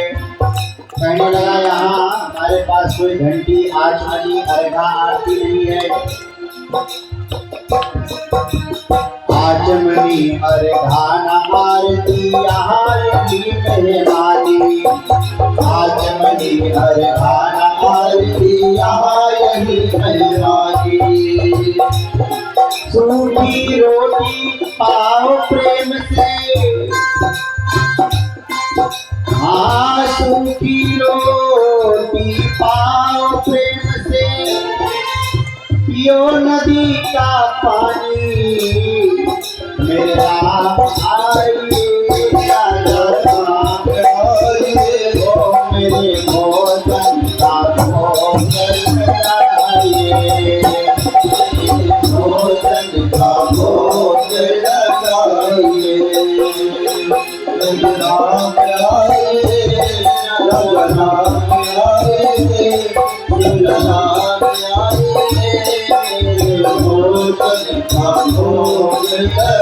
कहने लगा यहाँ हमारे पास कोई घंटी आचमनी अर्घा आरती नहीं है। आचमनी अर्घा न आरती यहाँ यही मेहमानी, आचमनी अर्घा न आरती यहाँ यही मेहमानी। सूखी रोटी पाओ प्रेम से, हाँ सूखी रोटी पाओ प्रेम से, पियो नदी का पानी, मेरे राम आइए, राजा राम आइए, ओ मेरे भोजन का भोग लगाइए, भोजन का भोग लगाइए। राम आइए, राजा राम आइए, राम आइए, भोजन का भोग लगाइए।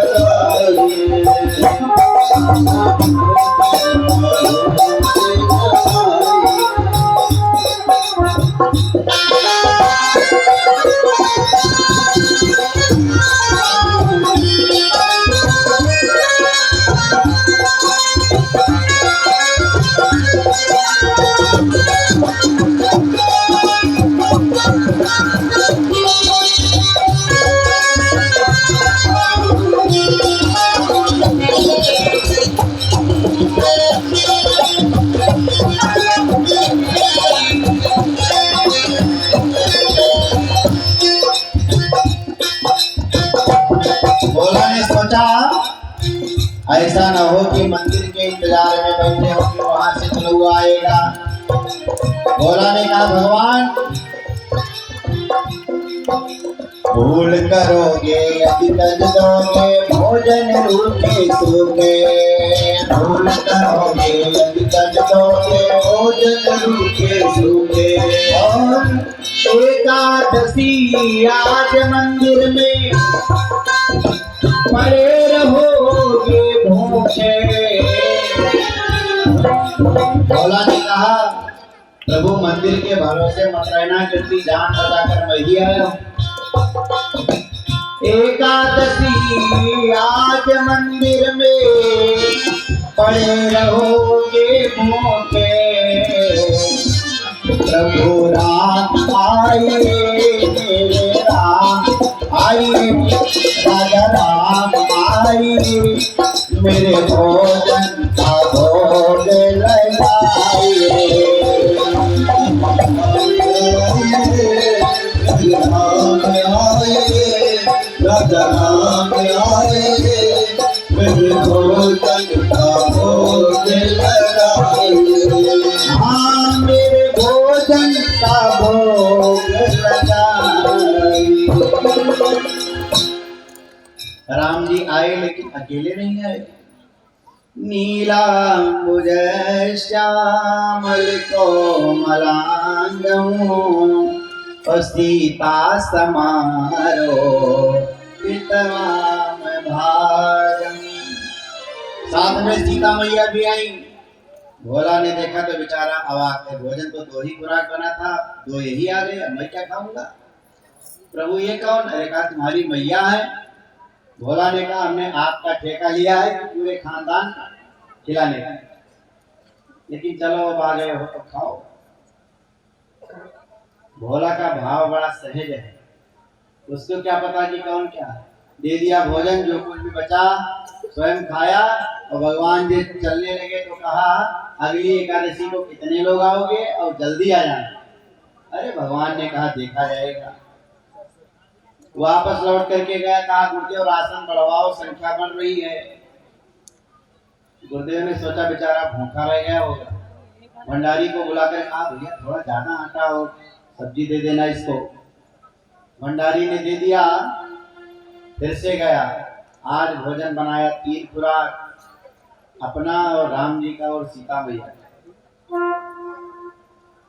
भोला ने सोचा ऐसा न हो कि मंदिर के इंतजार में बैठे हो कि वहां से चलो आएगा। भोला ने कहा भगवान भूल करोगे यदि तज दोगे भोजन रूखे सूखे, भूल करोगे यदि तज दोगे भोजन रूखे सूखे। और एकादशी आज मंदिर में पड़े रहोगे भूखे। भोला ने कहा प्रभु मंदिर के भरोसे मत रहना क्योंकि जान बचाकर मैं ही आया हूँ। एकादशी आज मंदिर में पड़े रहोगे भूखे। प्रभु राम आइए, मेरे राम आइए, राजा राम आइए, मेरे भोजन का भोग लगाइए। राजा राम आइए, मेरे भोजन का भोग लगाइए। हाँ मेरे भोजन का भोग लगाइए। राम जी आए लेकिन अकेले नहीं आए। नीलांबुज श्यामल कोमलांगं सीता समारो पितवाम भा बाद में सीता मैया भी आई। भोला ने देखा तो बेचारा अवाक है, भोजन तो 2 ही खुराक बना था, 2 यही आ गए, अब मैं क्या खाऊंगा। प्रभु ये कौन? अरे कहा तुम्हारी मैया है। भोला ने कहा हमने आपका ठेका लिया है कि पूरे खानदान का खिलाने का, लेकिन चलो अब आ गए हो तो खाओ। भोला का भाव बड़ा सहज है, उसको क्या पता कि कौन क्या है। दे दिया भोजन, जो कुछ भी बचा स्वयं खाया, और भगवान जी चलने लगे तो कहा अगली एकादशी को कितने लोग आओगे और जल्दी आ जाना। अरे भगवान ने कहा देखा जाएगा। वापस लौट करके गया, कहा गुरुदेव राशन बढ़वाओ, संख्या बढ़ रही है। गुरुदेव ने सोचा बेचारा भूखा रह गया होगा, भंडारी को बुलाकर कहा भैया थोड़ा ज्यादा आटा और सब्जी दे देना इसको। भंडारी ने दे दिया। फिर से गया, आज भोजन बनाया 3 खुराक, अपना और राम जी का और सीता मैया का।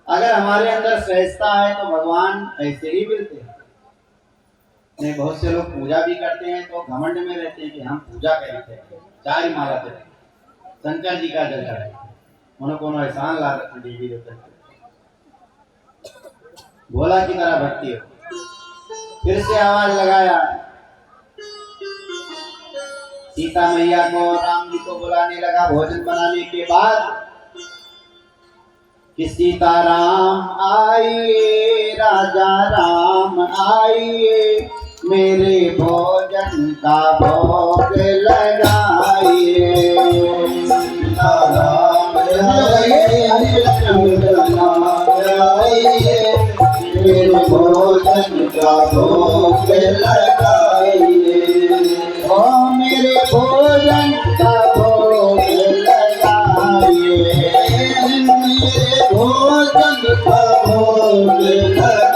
अगर हमारे अंदर सहजता है तो भगवान ऐसे ही मिलते हैं। नहीं, बहुत से लोग पूजा भी करते हैं तो घमंड में रहते हैं कि हम पूजा करते हैं, 4 ही माला देते हैं, शंकर जी का जल है, उन्होंने कोनो एहसान ला रखे देवी देवता। भोला की तरह भक्ति हो। फिर से आवाज लगाया, सीता मैया को राम जी को बुलाने लगा। भोजन बनाने के बाद कि सीता राम आइए, राजा राम आइए, मेरे भोजन का भोग लगाइए। सीता राम आइए, मेरे भोजन का भोग लगाइए। ओ मेरे भोजन का भोग लगाइए, मेरे भोजन का भोग लगाइए।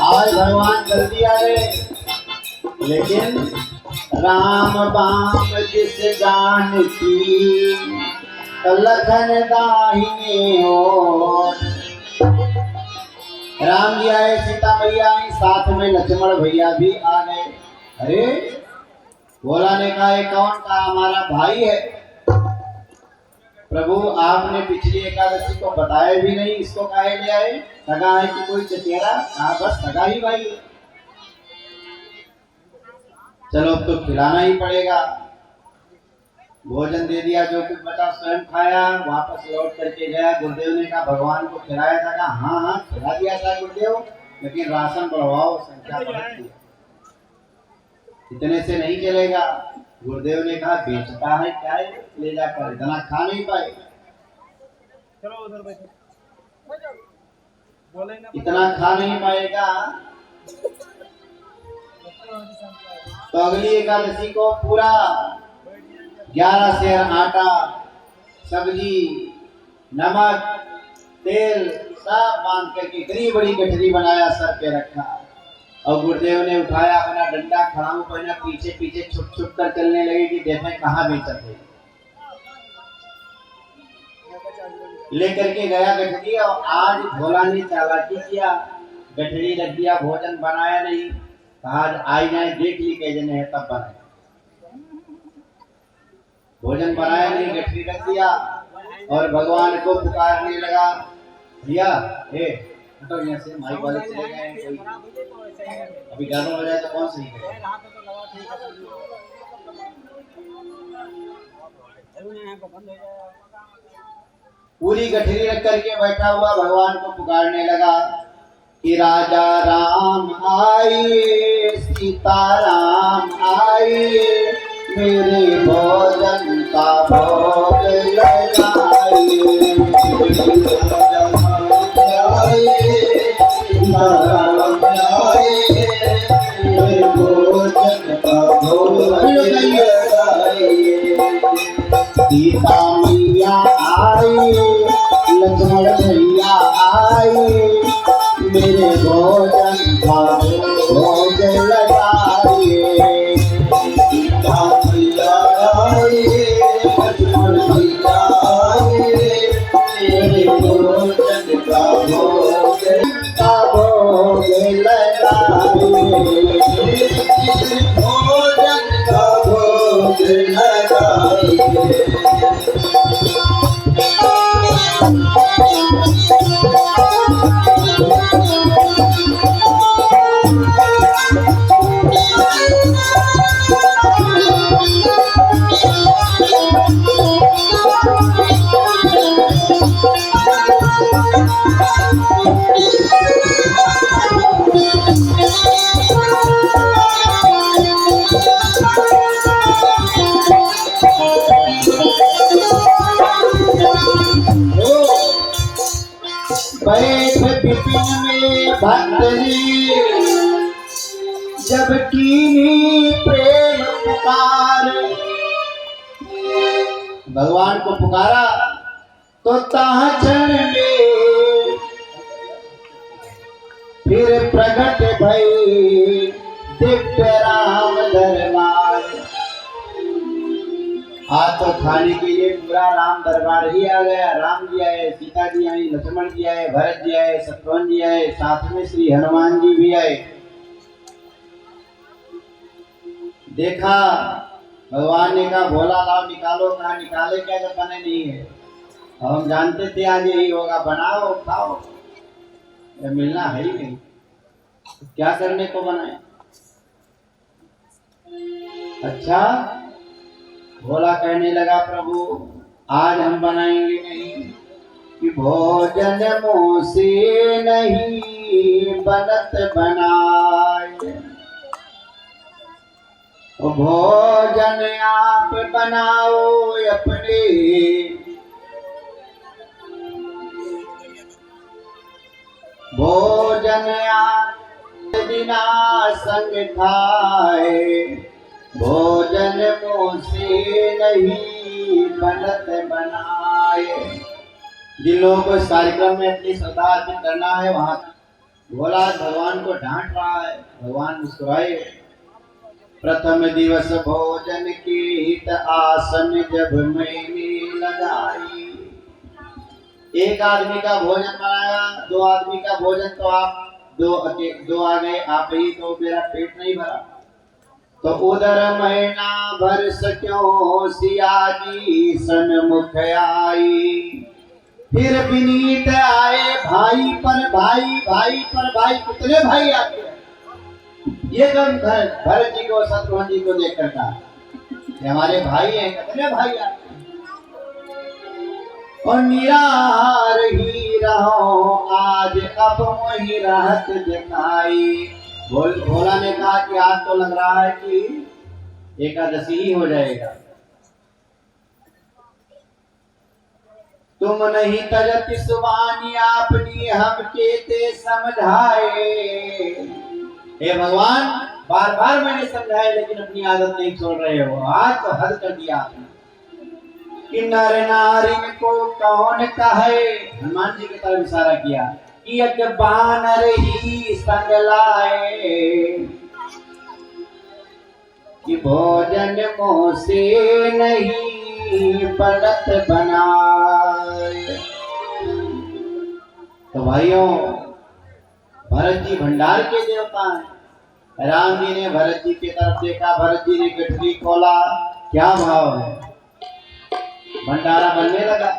आज भगवान जल्दी आ गए, लेकिन राम बाम जिस जान की, लखन दाहिने ओर। राम जी आए, सीता मैया आई, साथ में लक्ष्मण भैया भी आ गए। अरे भोला ने कहा ये कौन? कहा हमारा भाई है। प्रभु आपने पिछली एकादशी को बताया भी नहीं, इसको काहे ले आए? सगा है कि कोई चचेरा? हाँ बस सगा ही भाई। चलो अब तो खिलाना ही पड़ेगा। भोजन दे दिया, जो कुछ बचा स्वयं खाया, वापस लौट करके गया। गुरुदेव ने कहा भगवान को खिलाया था? कहा हाँ हाँ खिला दिया था गुरुदेव, लेकिन राशन बढ़वाओ, संख्या बढ़ती है, इतने से नहीं चलेगा। गुरुदेव ने कहा बेचता है क्या है, ले जाकर, इतना खा नहीं पाएगा, इतना खा नहीं पाएगा। तो अगली एकादशी को पूरा 11 सेर आटा, सब्जी, नमक, तेल सब बांध करके इतनी बड़ी गठरी बनाया, सर पे रखा, और गुरुदेव ने उठाया अपना डंडा, खड़ाऊ पहना, पीछे पीछे छुप छुप कर चलने लगे कि देखें कहाँ बेचते। लेकर के गया गठरी, और आज भोला ने चालाकी किया, गठरी रख दिया, भोजन बनाया नहीं। आज आई जाए देख ली कई जने है तब बनाए, भोजन बनाया नहीं, गठरी रख दिया और भगवान को पुकारने लगा। भैया हटो यहाँ से, माइक वाले चले गए हैं, कोई अभी गाना हो जाए तो कौन सही है। पूरी गठरी रख करके बैठा हुआ भगवान को पुकारने लगा कि राजा राम आइए, सीता राम आइए, मेरे भोजन का भोग लगाइए। सीता राम आइए, मेरे भोजन का भोग लगाइए। सीता मैया आइए, लक्ष्मण भैया आइए, मेरे भोजन का भोग लगाइए। सीता मैया आए, लक्ष्मण मैया आए, तेरे भोजन का भोग का भोग लगाइए। भोजन का भोग लगाइए। बैठ विपिन में भक्त जी, जब कीनी प्रेम पुकार। भगवान को पुकारा तो ताह क्षण में फिर प्रकट भई दिव्य राम दरबार। आज तो खाने के लिए पूरा राम दरबार ही आ गया। राम जी आए, सीता जी आई, लक्ष्मण जी आए, भरत जी आए, शत्रुघ्न जी आए, साथ में श्री हनुमान जी भी आए। देखा भगवान ने कहा भोला लाओ निकालो। कहा निकाले क्या जब बने नहीं है। हम जानते थे आज यही होगा, बनाओ खाओ, जब मिलना है ही नहीं तो क्या करने को बनाए। अच्छा भोला कहने लगा प्रभु आज हम बनाएंगे नहीं, कि भोजन मुँह से नहीं बनत बनाए। भोजन आप बनाओ अपने, भोजन आप बिना संग खाए। भोजन मुँह से नहीं बनत बनाए। जिन लोगों को इस कार्यक्रम में अपनी श्रद्धा अर्पित करना है वहां भोला भगवान को डांट रहा है। भगवान मुस्कुराए। प्रथम दिवस भोजन के हित आसन जब मैंने लगाई। एक आदमी का भोजन बनाया, दो आदमी का भोजन तो आप दो आ गए, आप ही तो मेरा पेट नहीं भरा। तो उधर महीना भर सक्यों सिया जी सन्मुख आई। फिर विनीत आए भाई पर भाई, भाई पर भाई। कितने भाई आते हैं ये कौन भरत जी को शत्रुघ्न जी को देख कर कहा हमारे भाई हैं। कितने भाई आते हैं और निराहार ही रहो आज अब वही रहत दिखाई। भोला ने कहा कि आज तो लग रहा है कि एकादशी ही हो जाएगा। तुम नहीं तजत सुबानी आपनी हम केते समझाए। हे भगवान बार बार मैंने समझाया लेकिन अपनी आदत नहीं छोड़ रहे हो। आज तो हद कर दिया आपने कि नर नारी को कौन कहे। हनुमान जी की तरफ इशारा किया कि एक बानर ही संग लाए। कि भोजन मुँह से नहीं बनत बनाए। तो भाइयों भरत जी भंडार के देवता हैं। राम जी ने भरत जी की तरफ देखा, भरत जी ने गठरी खोला। क्या भाव है, भंडारा बनने लगा।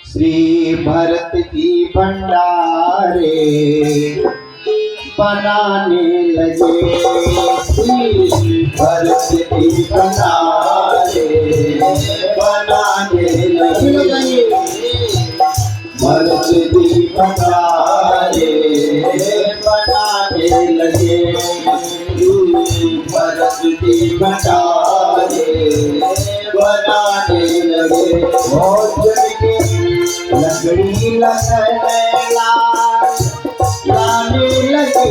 श्री भरत जी भंडारे बनाने लगे। श्री भरत जी भंडारे बनाने लगे। भरत जी भंडारे बनाने लगे। भरत जी भंडारे बनाने लगे। भोजन के लकड़ी लकड़े लाने लगे।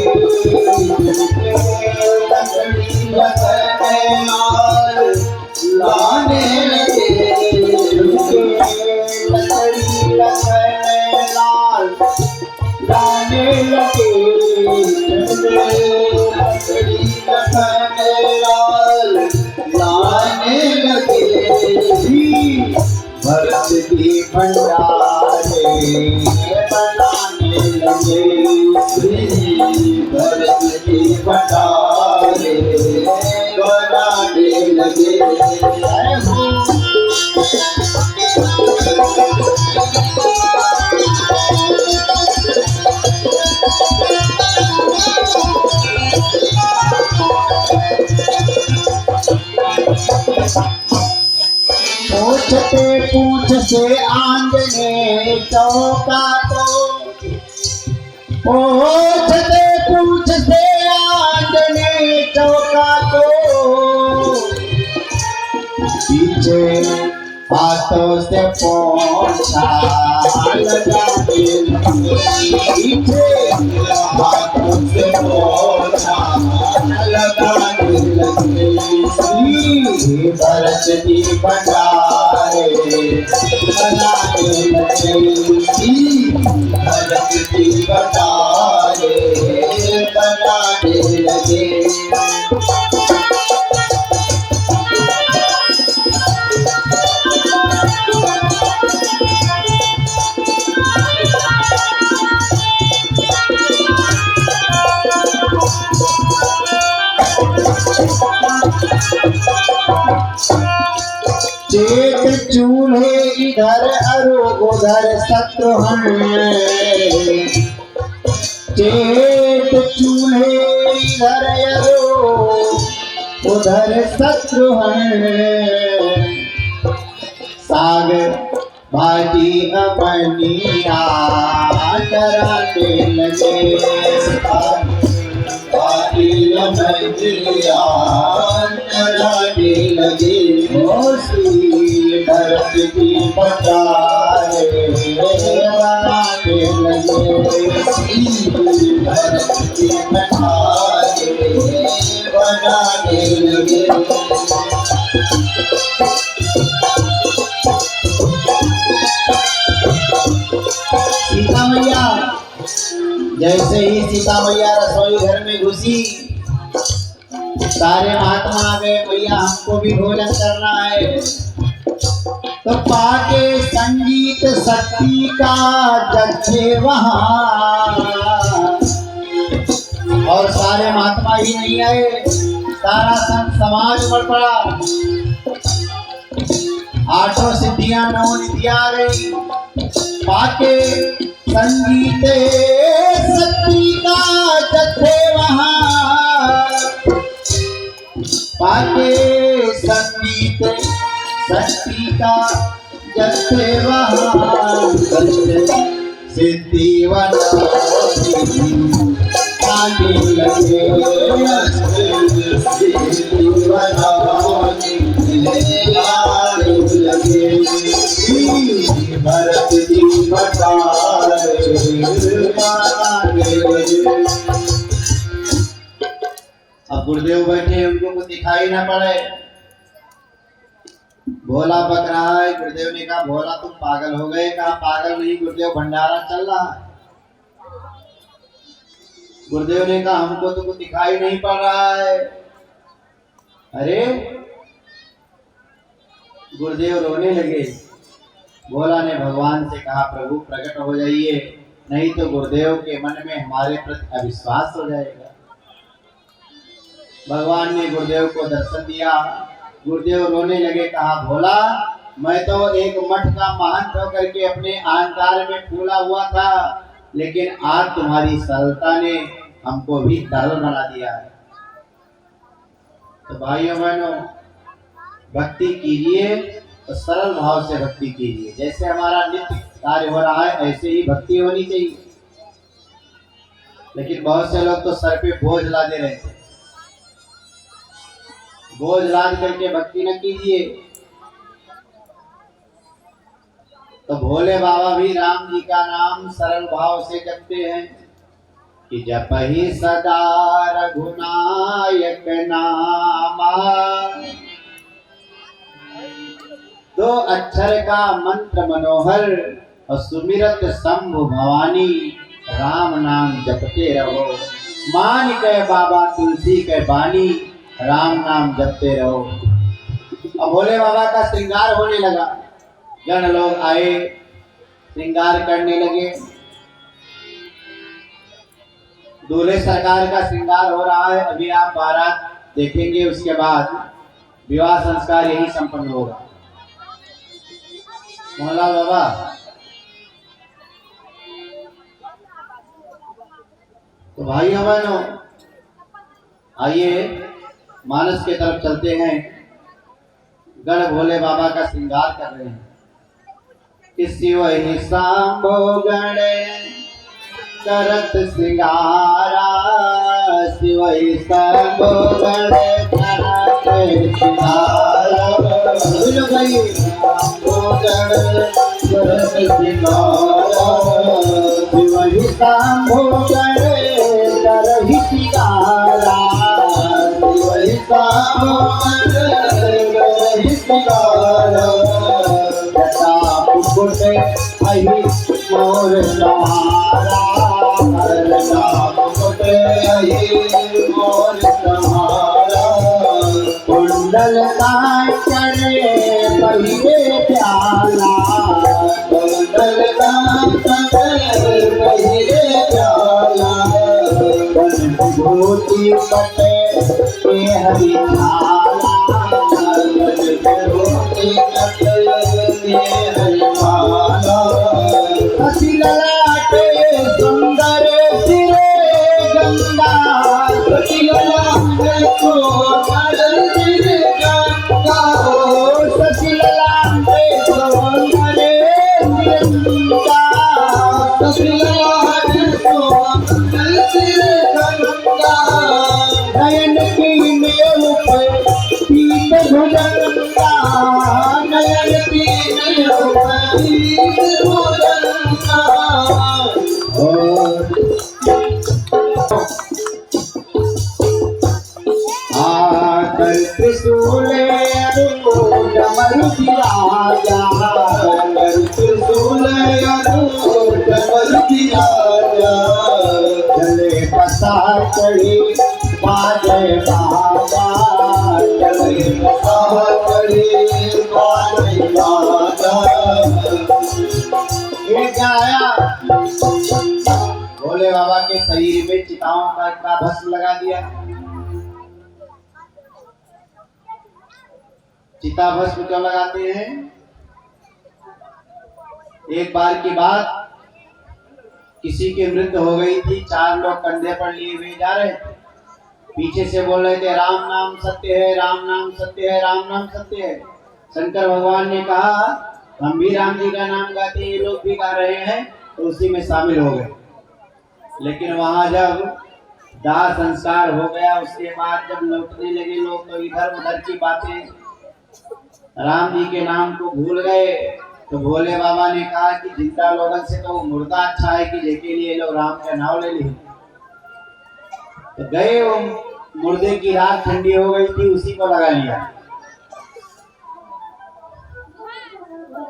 लकड़ी लकड़े लाने लगे। लकड़ी लकड़े लाने लगे। से आंगने चौका तो पूछते पूछते आंगने चौका तो पीछे हाथों से पोछा लगाने लगे, पीछे हाथों से पोछा लगाने लगे। भरत जी भंडारे बनाने लगे, भरत जी भंडारे बनाने लगे। चेत चूल्हे इधर अरु उधर शत्रुघ्न, चेत चूल्हे इधर अरु उधर शत्रुघ्न। साग भाजी अपनिया डराने लगे, भाजी अपनिया डराने लगे। भरत जी भंडारे बनाने लगे, भरत जी भंडारे बनाने लगे। सीता मैया, जैसे ही सीता मैया रसोई घर में घुसी, सारे महात्मा आ गए, भैया हमको भी भोजन करना है। तो पाके संगीत शक्ति का जत्थे वहां, और सारे महात्मा ही नहीं आए, सारा संत समाज बढ़ पड़ा। आठों सिद्धियां नौ निधियां आ गई। पाके संगीत शक्ति का जत्थे वहां, पाके संगीत शक्ति का जत्थे वहां। सिद्धि आने लगे, सिद्धि आने लगे। भरत जी भंडारे बनाने लगे। अब गुरुदेव बैठे, उनको कुछ दिखाई ना पड़े। भोला बक रहा है। गुरुदेव ने कहा, भोला तुम पागल हो गए? कहा पागल नहीं गुरुदेव, भंडारा चल रहा है। गुरुदेव ने कहा हमको तो कुछ दिखाई नहीं पड़ रहा है। अरे गुरुदेव रोने लगे। भोला ने भगवान से कहा, प्रभु प्रकट हो जाइए, नहीं तो गुरुदेव के मन में हमारे प्रति अविश्वास हो जाएगा। भगवान ने गुरुदेव को दर्शन दिया। गुरुदेव रोने लगे। कहा, भोला मैं तो एक मठ का महंत होकर के अपने अहंकार में फूला हुआ था, लेकिन आज तुम्हारी सरलता ने हमको भी तरल बना दिया है। तो भाइयों बहनों, भक्ति कीजिए तो सरल भाव से भक्ति कीजिए। जैसे हमारा नित्य कार्य हो रहा है ऐसे ही भक्ति होनी चाहिए। लेकिन बहुत से लोग तो सर पे बोझ लादे रहते हैं। बोझ लाद करके भक्ति न कीजिए। तो भोले बाबा भी राम जी का नाम सरल भाव से जपते हैं कि जपहि सदा रघुनायक नामा। 2 अक्षर का मंत्र मनोहर और सुमिरत शंभु भवानी, राम नाम जपते रहो। मान के बाबा तुलसी के बानी, राम नाम जपते रहो। अब भोले बाबा का श्रृंगार होने लगा। जन लोग आए, श्रृंगार करने लगे। दूल्हे सरकार का श्रृंगार हो रहा है। अभी आप बारात देखेंगे, उसके बाद विवाह संस्कार यही संपन्न होगा। मोहल्ला बाबा, तो भाइयों बहनों, आइए मानस के तरफ चलते हैं। गढ़ भोले बाबा का श्रृंगार कर रहे हैं। शिव ही सांभो गण करत सिंगारा, शिव ही सांभो गण करत सिंगारा, बोलो भाई सांभो गण करत सिंगारा, शिव ही सांभो गण करत सिंगारा, शिव ही सांभो गण करत सिंगारा, मुकुट आई मोर तुम्हारा, मुकुट आई मोर तुम्हारा, कुंडल कांचन पहिरे प्याला, कुंडल कांचन पहिरे प्याला, विभूति पटे के हरि छाला, विभूति पटे ललाटे सुंदर सिरे गंगा, ललाटे को सिरे गंगा, ललाटे सुंदर सिरे गंगा, ललाटे सिरे गंगा, नयन की मेल पर पीत भुजंगा, नयन की मेल पर पीत भुजंगा, आकर त्रिशूले डमरू राजा, त्रिशूले डमरू राजा, चले पता चढ़ी बाजे बाबा, चले पता चढ़ी बाजे बाबा, ये क्या आया? भोले बाबा के शरीर में चिताओं का भस्म लगा दिया। चिता भस्म क्यों लगाते हैं? एक बार की बात, किसी की मृत्यु हो गई थी, 4 लोग कंधे पर लिए हुए जा रहे थे, पीछे से बोल रहे थे राम नाम सत्य है, राम नाम सत्य है, राम नाम सत्य है। शंकर भगवान ने कहा हम भी राम जी का नाम गाते हैं, ये लोग भी गा रहे हैं, तो उसी में शामिल हो गए। लेकिन वहां जब दाह संस्कार हो गया, उसके बाद जब लौटने लगे लोग, तो इधर उधर की बातें, राम जी के नाम को भूल गए। तो भोले बाबा ने कहा कि जिंदा लोगों से तो मुर्दा अच्छा है, कि जिसके लिए लोग राम का नाम ले लिए। तो गए, वो मुर्दे की रात ठंडी हो गई थी, उसी को लगा लिया।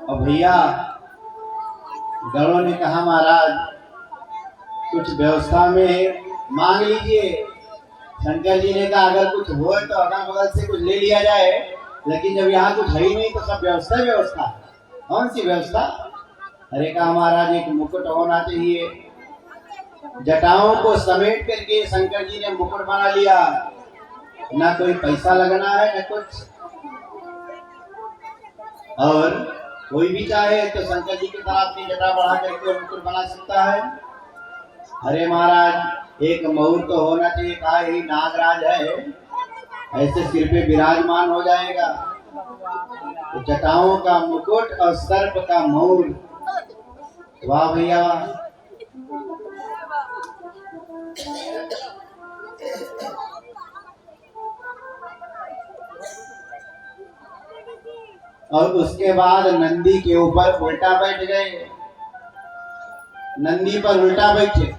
और भैया गणों ने कहा महाराज कुछ व्यवस्था में मांग लीजिए। शंकर जी ने कहा अगर कुछ हो तो अगल बगल से कुछ ले लिया जाए, लेकिन जब यहाँ कुछ है ही नहीं तो सब व्यवस्था व्यवस्था। कौन सी व्यवस्था? अरे कहा महाराज एक मुकुट होना चाहिए। जटाओं को समेट करके शंकर जी ने मुकुट बना लिया, ना कोई पैसा लगना है ना कुछ, और कोई भी चाहे तो शंकर जी की तरह अपनी जटा बढ़ा करके मुकुट बना सकता है। अरे महाराज एक मयूर तो होना चाहिए, कहा ही नागराज है, ऐसे सिर पे विराजमान हो जाएगा। तो जटाओं का मुकुट और सर्प का मयूर, वाह भैया वाह। और उसके बाद नंदी के ऊपर उल्टा बैठ गए। नंदी पर उल्टा बैठे,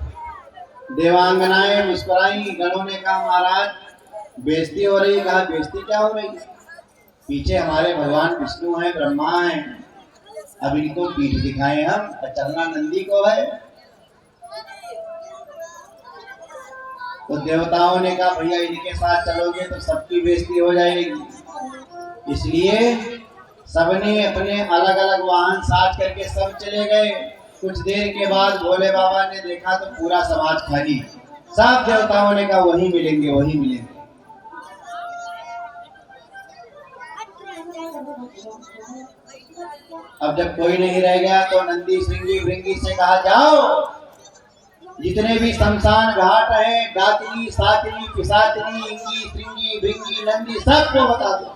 देवांगनाएं मुस्कुराई। गणों ने कहा महाराज बेइज्जती हो रही। कहा बेइज्जती क्या हो रही? पीछे हमारे भगवान विष्णु हैं, ब्रह्मा हैं, अब इनको पीठ दिखाएं हम, चलना नंदी को है। तो देवताओं ने कहा भैया इनके साथ चलोगे तो सबकी बेइज्जती हो जाएगी, इसलिए सबने अपने अलग अलग वाहन साथ करके सब चले गए। कुछ देर के बाद भोले बाबा ने देखा तो पूरा समाज खाली। सब देवताओं ने कहा वहीं मिलेंगे वहीं मिलेंगे। अब जब कोई नहीं रह गया तो नंदी श्रृंगी भृंगी से कहा जाओ जितने भी शमशान घाट है, गातली सातली पिसातली इंगी श्रृंगी भृंगी नंदी सबको बता दो,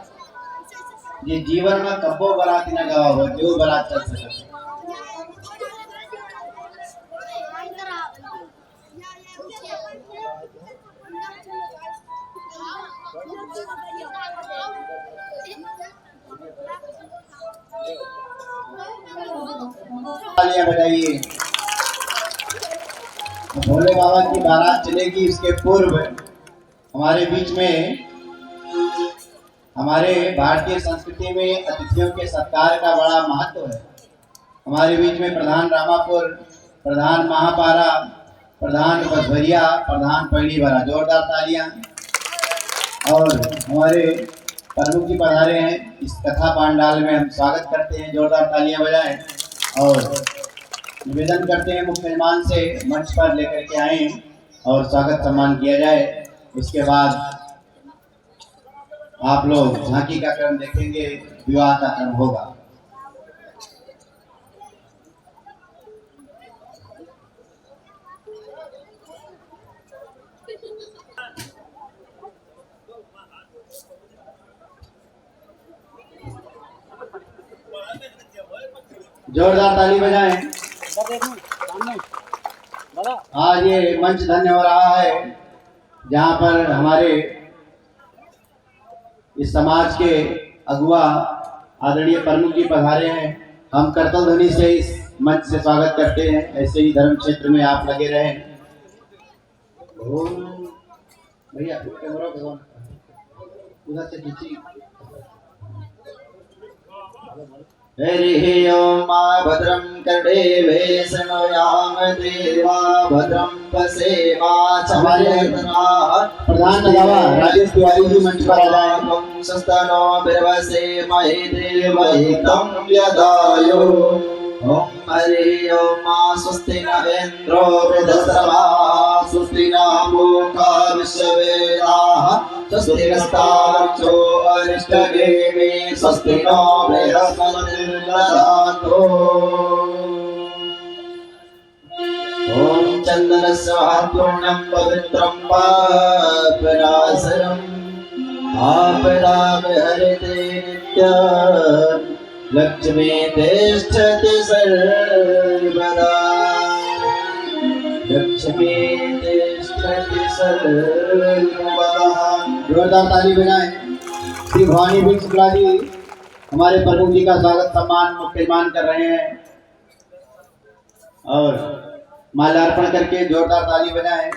ये जीवन में कब्बो बरात न गवा हो, जो बरात चल सके। भोले बाबा की बारात चलेगी उसके पूर्व हमारे बीच में, हमारे भारतीय संस्कृति में अतिथियों के सत्कार का बड़ा महत्व है। हमारे बीच में प्रधान रामापुर, प्रधान महापारा, प्रधान बसवरिया, प्रधान पहली भरा, जोरदार तालियां। और हमारे प्रमुख जी पधारे हैं इस कथा पांडाल में, हम स्वागत करते हैं, जोरदार तालियां बजाएं। और निवेदन करते हैं मुख्य मेहमान से मंच पर लेकर के आए और स्वागत सम्मान किया जाए। उसके बाद आप लोग झांकी का क्रम देखेंगे, विवाह का क्रम होगा। जोरदार ताली बजाएं। आज ये मंच धन्य हो रहा है जहाँ पर हमारे इस समाज के अगुआ आदरणीय प्रमुख जी पधारे हैं। हम करतल ध्वनि से इस मंच से स्वागत करते हैं। ऐसे ही धर्म क्षेत्र में आप लगे रहें। भैया उधर से खींची। हरि ओम भद्रं कर्णे शृणुयाम देवा भद्रं पश्येमा चमयतना। प्रधान गवाह राजेश तिवारी जी मंच पर आ जाएं। सस्तनो बिरवसे महे देवहितं यदायो। ओम हरि ओम स्वस्ति न इंद्रो वृद्धश्रवा स्वस्ति न मूका विश्ववेदाः स्वस्ति नस्तार्क्ष्यो अरिष्टनेमिः स्वस्ति नो बृहस्पतिर्दधातु। ओम चंदनस्य पूर्णं पवित्रं पापनाशनम् आपदामहरते नित्यम् लक्ष्मी तिष्ठति सर्वदा लक्ष्मी तिष्ठति सर्वदा। जोरदार ताली बजाएं। श्री भवानी बिन शुक्ला जी हमारे प्रमुख जी का स्वागत सम्मान मुख्य मेहमान कर रहे हैं और माल्यार्पण करके जोरदार ताली बजाएं।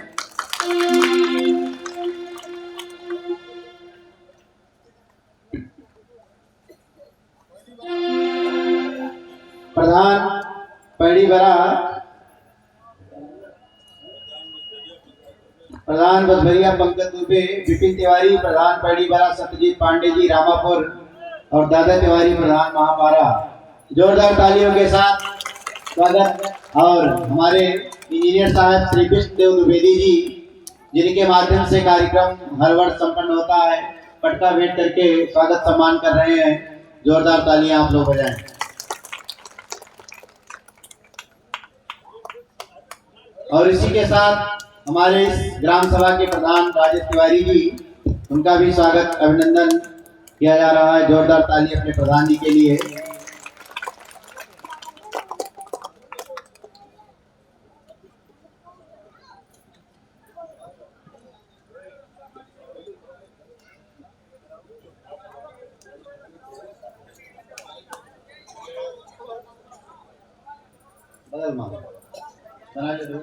प्रधान पहली बरा, प्रधान बसवरिया पंकज दुबे, विपिन तिवारी प्रधान पहली बरा, सत्यजीत पांडे जी रामापुर और दादा तिवारी प्रधान महापारा। जोरदार तालियों के साथ स्वागत। और हमारे इंजीनियर साहब श्री कृष्ण देव द्विवेदी जी जिनके माध्यम से कार्यक्रम हर वर्ष संपन्न होता है, पटका भेंट करके स्वागत सम्मान कर रहे हैं। जोरदार तालियां आप लोग बजाएं। और इसी के साथ हमारे इस ग्राम सभा के प्रधान राजेश तिवारी जी, उनका भी स्वागत अभिनंदन किया जा रहा है। जोरदार ताली अपने प्रधान जी के लिए। बदल मां बना ले दो।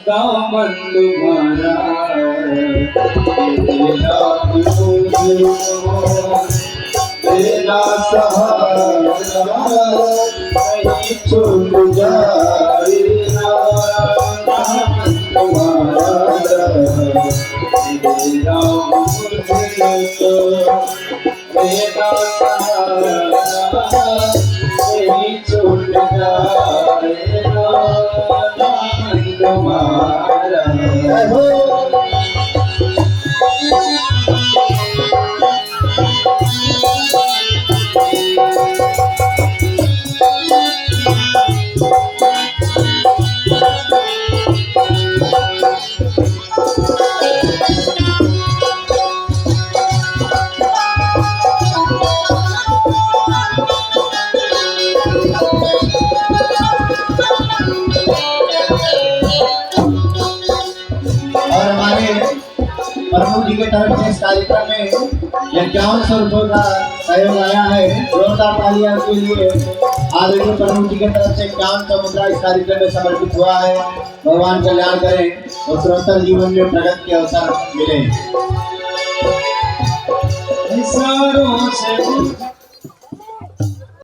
दामन तुम्हारा तेरा सहारा नहीं छूट जाएगा। दामन तुम्हारा तेरा सहारा नहीं छूट जाएगा। तुम्हारा हो तरफ से इस कार्यक्रम में 5100 रुपये का सहयोग आया है। जोरदार तालियां के लिए आदरणीय प्रमुख जी की तरफ से 5100 मुद्रा इस कार्यक्रम में समर्पित हुआ है। भगवान कल्याण करें और उत्तरोत्तर जीवन में प्रगति के अवसर मिले। इशारों से